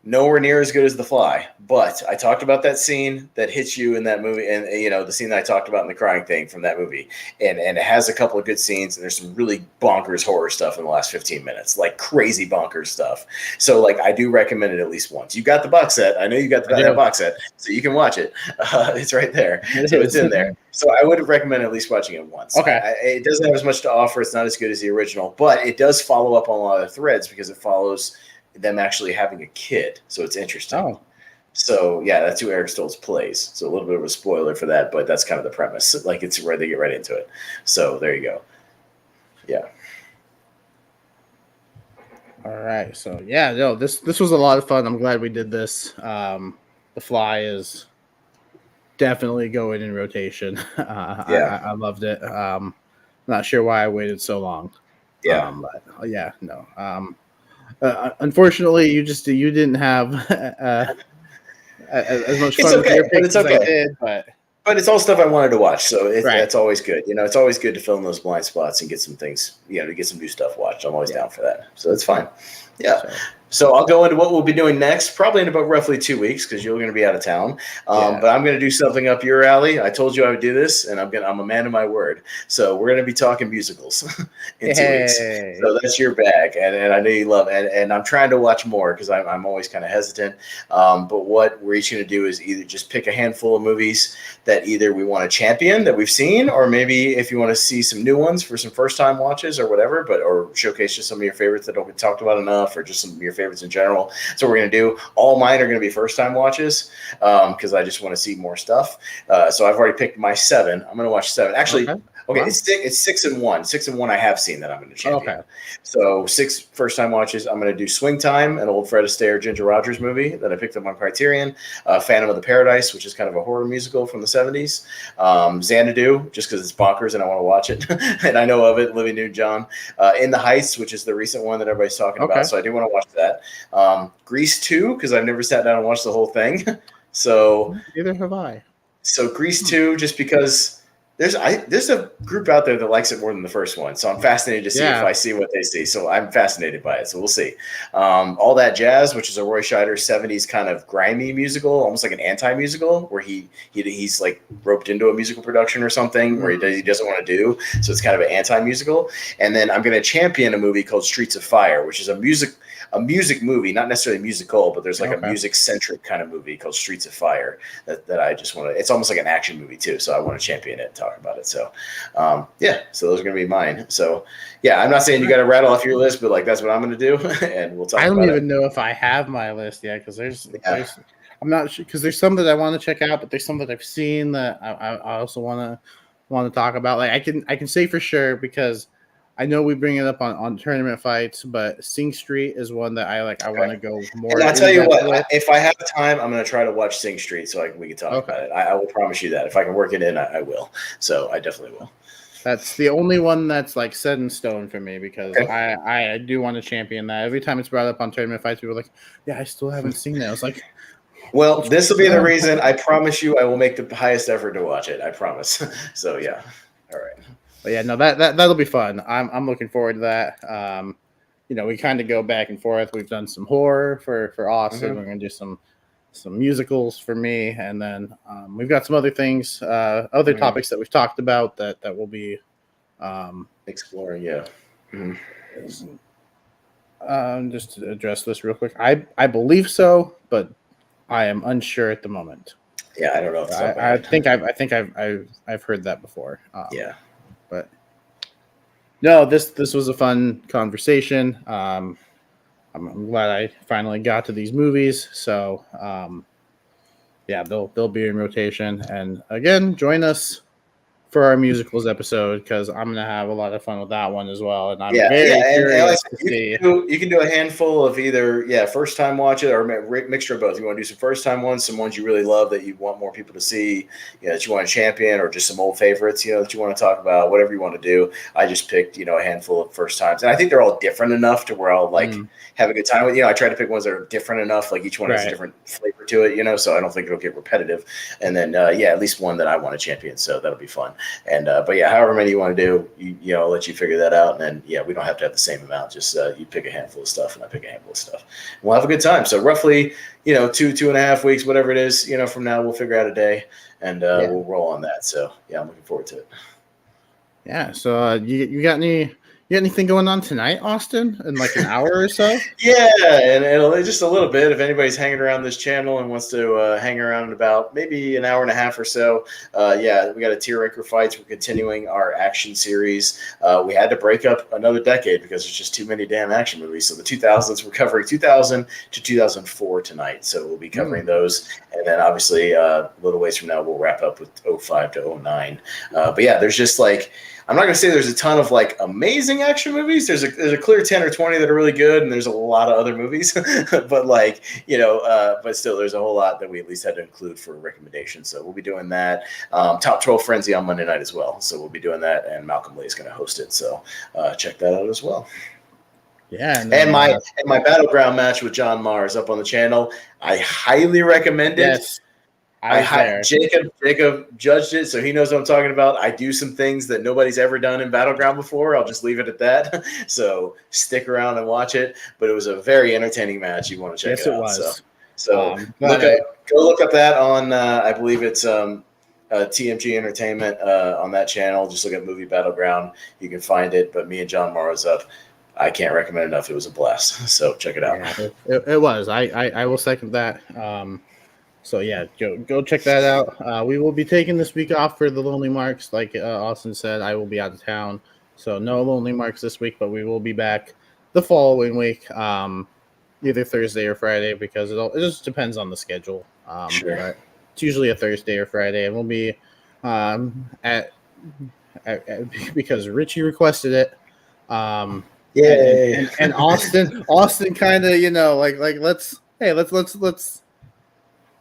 Nowhere near as good as The Fly, but I talked about that scene that hits you in that movie, and the scene that I talked about in the crying thing from that movie, and it has a couple of good scenes, and there's some really bonkers horror stuff in the last 15 minutes, like crazy bonkers stuff. So, like, I do recommend it at least once. You got the box set. I know you got that box set, so you can watch it. It's right there. It's in there. So I would recommend at least watching it once. Okay. It doesn't have as much to offer. It's not as good as the original, but it does follow up on a lot of threads because it follows them actually having a kid, so it's interesting. Oh, so yeah, that's who Eric Stoltz plays. So a little bit of a spoiler for that, but that's kind of the premise. Like it's where they get right into it. So there you go. Yeah. All right. So yeah, no, this was a lot of fun. I'm glad we did this. The Fly is definitely going in rotation. I loved it. Not sure why I waited so long. Yeah. But yeah, no. Unfortunately, you didn't have as much fun with your picks as I did, but it's all stuff I wanted to watch, so that's always good. It's always good to fill in those blind spots and get some things, to get some new stuff watched. I'm always down for that, so it's fine. Yeah. So I'll go into what we'll be doing next, probably in about roughly 2 weeks because you're going to be out of town. But I'm going to do something up your alley. I told you I would do this, and I'm a man of my word. So we're going to be talking musicals in 2 weeks. So that's your bag, and I know you love it. And I'm trying to watch more because I'm always kind of hesitant. But what we're each going to do is either just pick a handful of movies that either we want to champion that we've seen, or maybe if you want to see some new ones for some first-time watches or whatever, or showcase just some of your favorites that don't get talked about enough, or just some of your favorites in general. So we're going to do. All mine are going to be first-time watches because I just want to see more stuff. So I've already picked my 7. I'm going to watch 7. Actually, okay, wow. It's 6 and 1. 6 and 1 I have seen that I'm going to champion. Okay. So 6 first-time watches. I'm going to do Swing Time, an old Fred Astaire, Ginger Rogers movie that I picked up on Criterion. Phantom of the Paradise, which is kind of a horror musical from the 70s. Xanadu, just because it's bonkers and I want to watch it. And I know of it, Olivia Newton-John. In the Heights, which is the recent one that everybody's talking about. So I do want to watch that. Grease 2, because I've never sat down and watched the whole thing. So neither have I. So Grease 2, just because there's a group out there that likes it more than the first one. So I'm fascinated to see if I see what they see. So I'm fascinated by it. So we'll see. All That Jazz, which is a Roy Scheider 70s kind of grimy musical, almost like an anti-musical, where he's like roped into a musical production or something where he doesn't want to do. So it's kind of an anti-musical. And then I'm going to champion a movie called Streets of Fire, which is a music movie, not necessarily musical, but there's like a music-centric kind of movie called Streets of Fire that I just want to – it's almost like an action movie too, so I want to champion it and talk about it. So, so those are going to be mine. So, yeah, I'm not saying you got to rattle off your list, but like that's what I'm going to do, and we'll talk about it. I don't even know if I have my list yet because there's I'm not sure because there's some that I want to check out, but there's some that I've seen that I also want to talk about. Like I can say for sure because – I know we bring it up on tournament fights, but Sing Street is one that I want to go more. And I'll tell you what, if I have time, I'm going to try to watch Sing Street so we can talk about it. I will promise you that. If I can work it in, I will. So I definitely will. That's the only one that's like set in stone for me because I do want to champion that. Every time it's brought up on tournament fights, people are like, yeah, I still haven't seen that. I was like, well, this will be the reason. I promise you I will make the highest effort to watch it. I promise. So, yeah. All right. But yeah, no, that'll be fun. I'm looking forward to that. We kind of go back and forth. We've done some horror for Austin. Mm-hmm. We're gonna do some musicals for me, and then we've got some other things, other topics that we've talked about that we'll be exploring. Yeah. Mm-hmm. Just to address this real quick, I believe so, but I am unsure at the moment. Yeah, I don't know. I think I've heard that before. Yeah, but no, this was a fun conversation. I'm glad I finally got to these movies. So yeah, they'll be in rotation. And again, join us for our musicals episode, because I'm gonna have a lot of fun with that one as well, and I'm very and curious like, to see. You can do a handful of either first time watch it or mixture of both. You want to do some first time ones, some ones you really love that you want more people to see, that you want to champion, or just some old favorites, that you want to talk about. Whatever you want to do. I just picked a handful of first times, and I think they're all different enough to where I'll have a good time with. I try to pick ones that are different enough, like each one has a different flavor to it, so I don't think it'll get repetitive. And then at least one that I want to champion, so that'll be fun. And but yeah, however many you want to do, I'll let you figure that out. And then we don't have to have the same amount. Just you pick a handful of stuff, and I pick a handful of stuff. And we'll have a good time. So roughly, 2.5 weeks, whatever it is, from now, we'll figure out a day, and we'll roll on that. So yeah, I'm looking forward to it. Yeah. So you got anything going on tonight, Austin, in like an hour or so? Yeah, and it'll just a little bit. If anybody's hanging around this channel and wants to hang around in about maybe an hour and a half or so, we got a Tier Ranker Fights. We're continuing our action series. We had to break up another decade because there's just too many damn action movies. So the 2000s, we're covering 2000 to 2004 tonight. So we'll be covering those. And then obviously a little ways from now, we'll wrap up with 05 to 09. But yeah, there's just I'm not going to say there's a ton of amazing action movies. There's a clear 10 or 20 that are really good, and there's a lot of other movies. but but still, there's a whole lot that we at least had to include for recommendations. So we'll be doing that. Top 12 Frenzy on Monday night as well. So we'll be doing that, and Malcolm Lee is going to host it. So check that out as well. Yeah, and my Battleground match with John Mars up on the channel. I highly recommend it. Yes. Jacob judged it, so he knows what I'm talking about. I do some things that nobody's ever done in Battleground before. I'll just leave it at that. So stick around and watch it. But it was a very entertaining match. You want to check it out. Yes, it was. So go look up that on, I believe it's TMG Entertainment on that channel. Just look at Movie Battleground. You can find it. But me and John Morrow's up. I can't recommend enough. It was a blast. So check it out. Yeah, it was. I will second that. So yeah, go check that out. We will be taking this week off for the Lonely Marks. Like Austin said, I will be out of town, so no Lonely Marks this week. But we will be back the following week, either Thursday or Friday, because it just depends on the schedule. Sure. But it's usually a Thursday or Friday, and we'll be at because Richie requested it. Yeah, and Austin kind of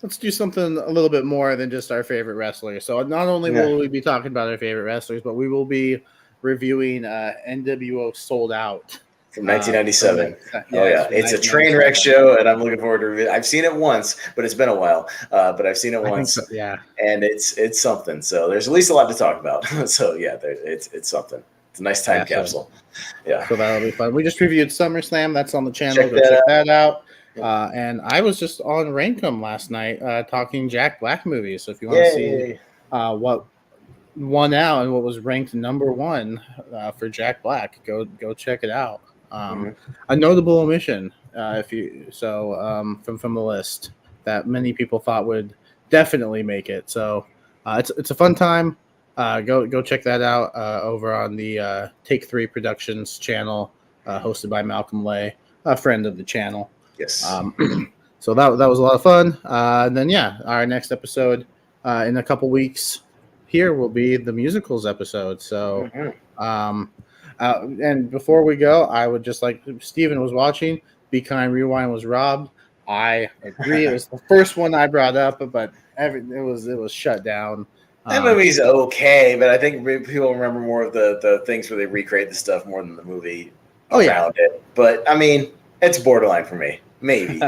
let's do something a little bit more than just our favorite wrestlers. So not only will we be talking about our favorite wrestlers, but we will be reviewing NWO Sold Out from 1997. It's a train wreck show, and I'm looking forward to it. I've seen it once, but it's been a while. But I've seen it once, and it's something. So there's at least a lot to talk about. So yeah, it's something. It's a nice time capsule. So that'll be fun. We just reviewed SummerSlam. That's on the channel. Go check that out. And I was just on Rankum last night talking Jack Black movies. So if you want to see what won out and what was ranked number one for Jack Black, go check it out. A notable omission, from the list that many people thought would definitely make it. So it's a fun time. Go check that out over on the Take 3 Productions channel, hosted by Malcolm Lay, a friend of the channel. Yes. So that was a lot of fun. And then our next episode in a couple weeks here will be the musicals episode. So and before we go, I would just Steven was watching. Be Kind Rewind was robbed. I agree. It was the first one I brought up, but it was shut down. That movie's okay, but I think people remember more of the things where they recreate the stuff more than the movie around it. But I mean, it's borderline for me. Maybe.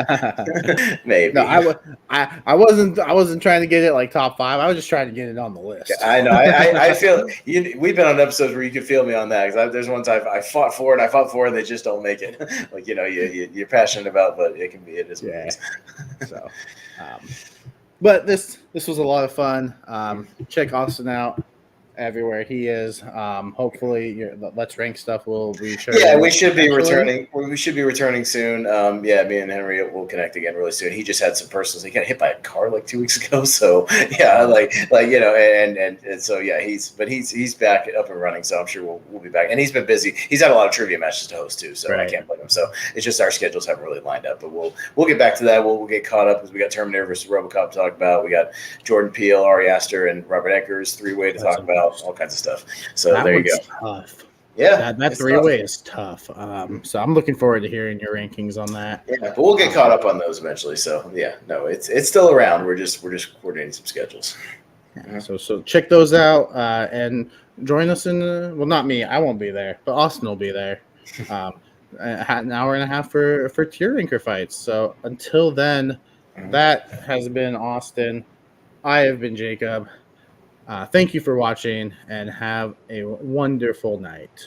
Maybe. No, I wasn't trying to get it top 5. I was just trying to get it on the list. I know. I feel we've been on episodes where you can feel me on that, because there's ones I fought for and they just don't make it. You're passionate about, but it is what it is. So, but this was a lot of fun. Check Austin out. everywhere he is. Hopefully, Let's Rank stuff will be sure. Yeah, we should be returning. We should be returning soon. Yeah, me and Henry will connect again really soon. He just had some personal. He got hit by a car like 2 weeks ago. So yeah, like and so yeah, he's back up and running. So I'm sure we'll be back. And he's been busy. He's had a lot of trivia matches to host too. So right. I can't blame him. So it's just our schedules haven't really lined up. But we'll get back to that. We'll get caught up because we got Terminator versus RoboCop to talk about. We got Jordan Peele, Ari Aster, and Robert Eggers 3-way to talk about all kinds of stuff. So there you go. Tough. Yeah, that 3-way is tough. So I'm looking forward to hearing your rankings on that. Yeah, but we'll get caught up on those eventually. So yeah, no, it's still around. We're just coordinating some schedules. Yeah, so check those out and join us in. Well, not me. I won't be there, but Austin will be there. An hour and a half for tier ranker fights. So until then, that has been Austin. I have been Jacob. Thank you for watching and have a wonderful night.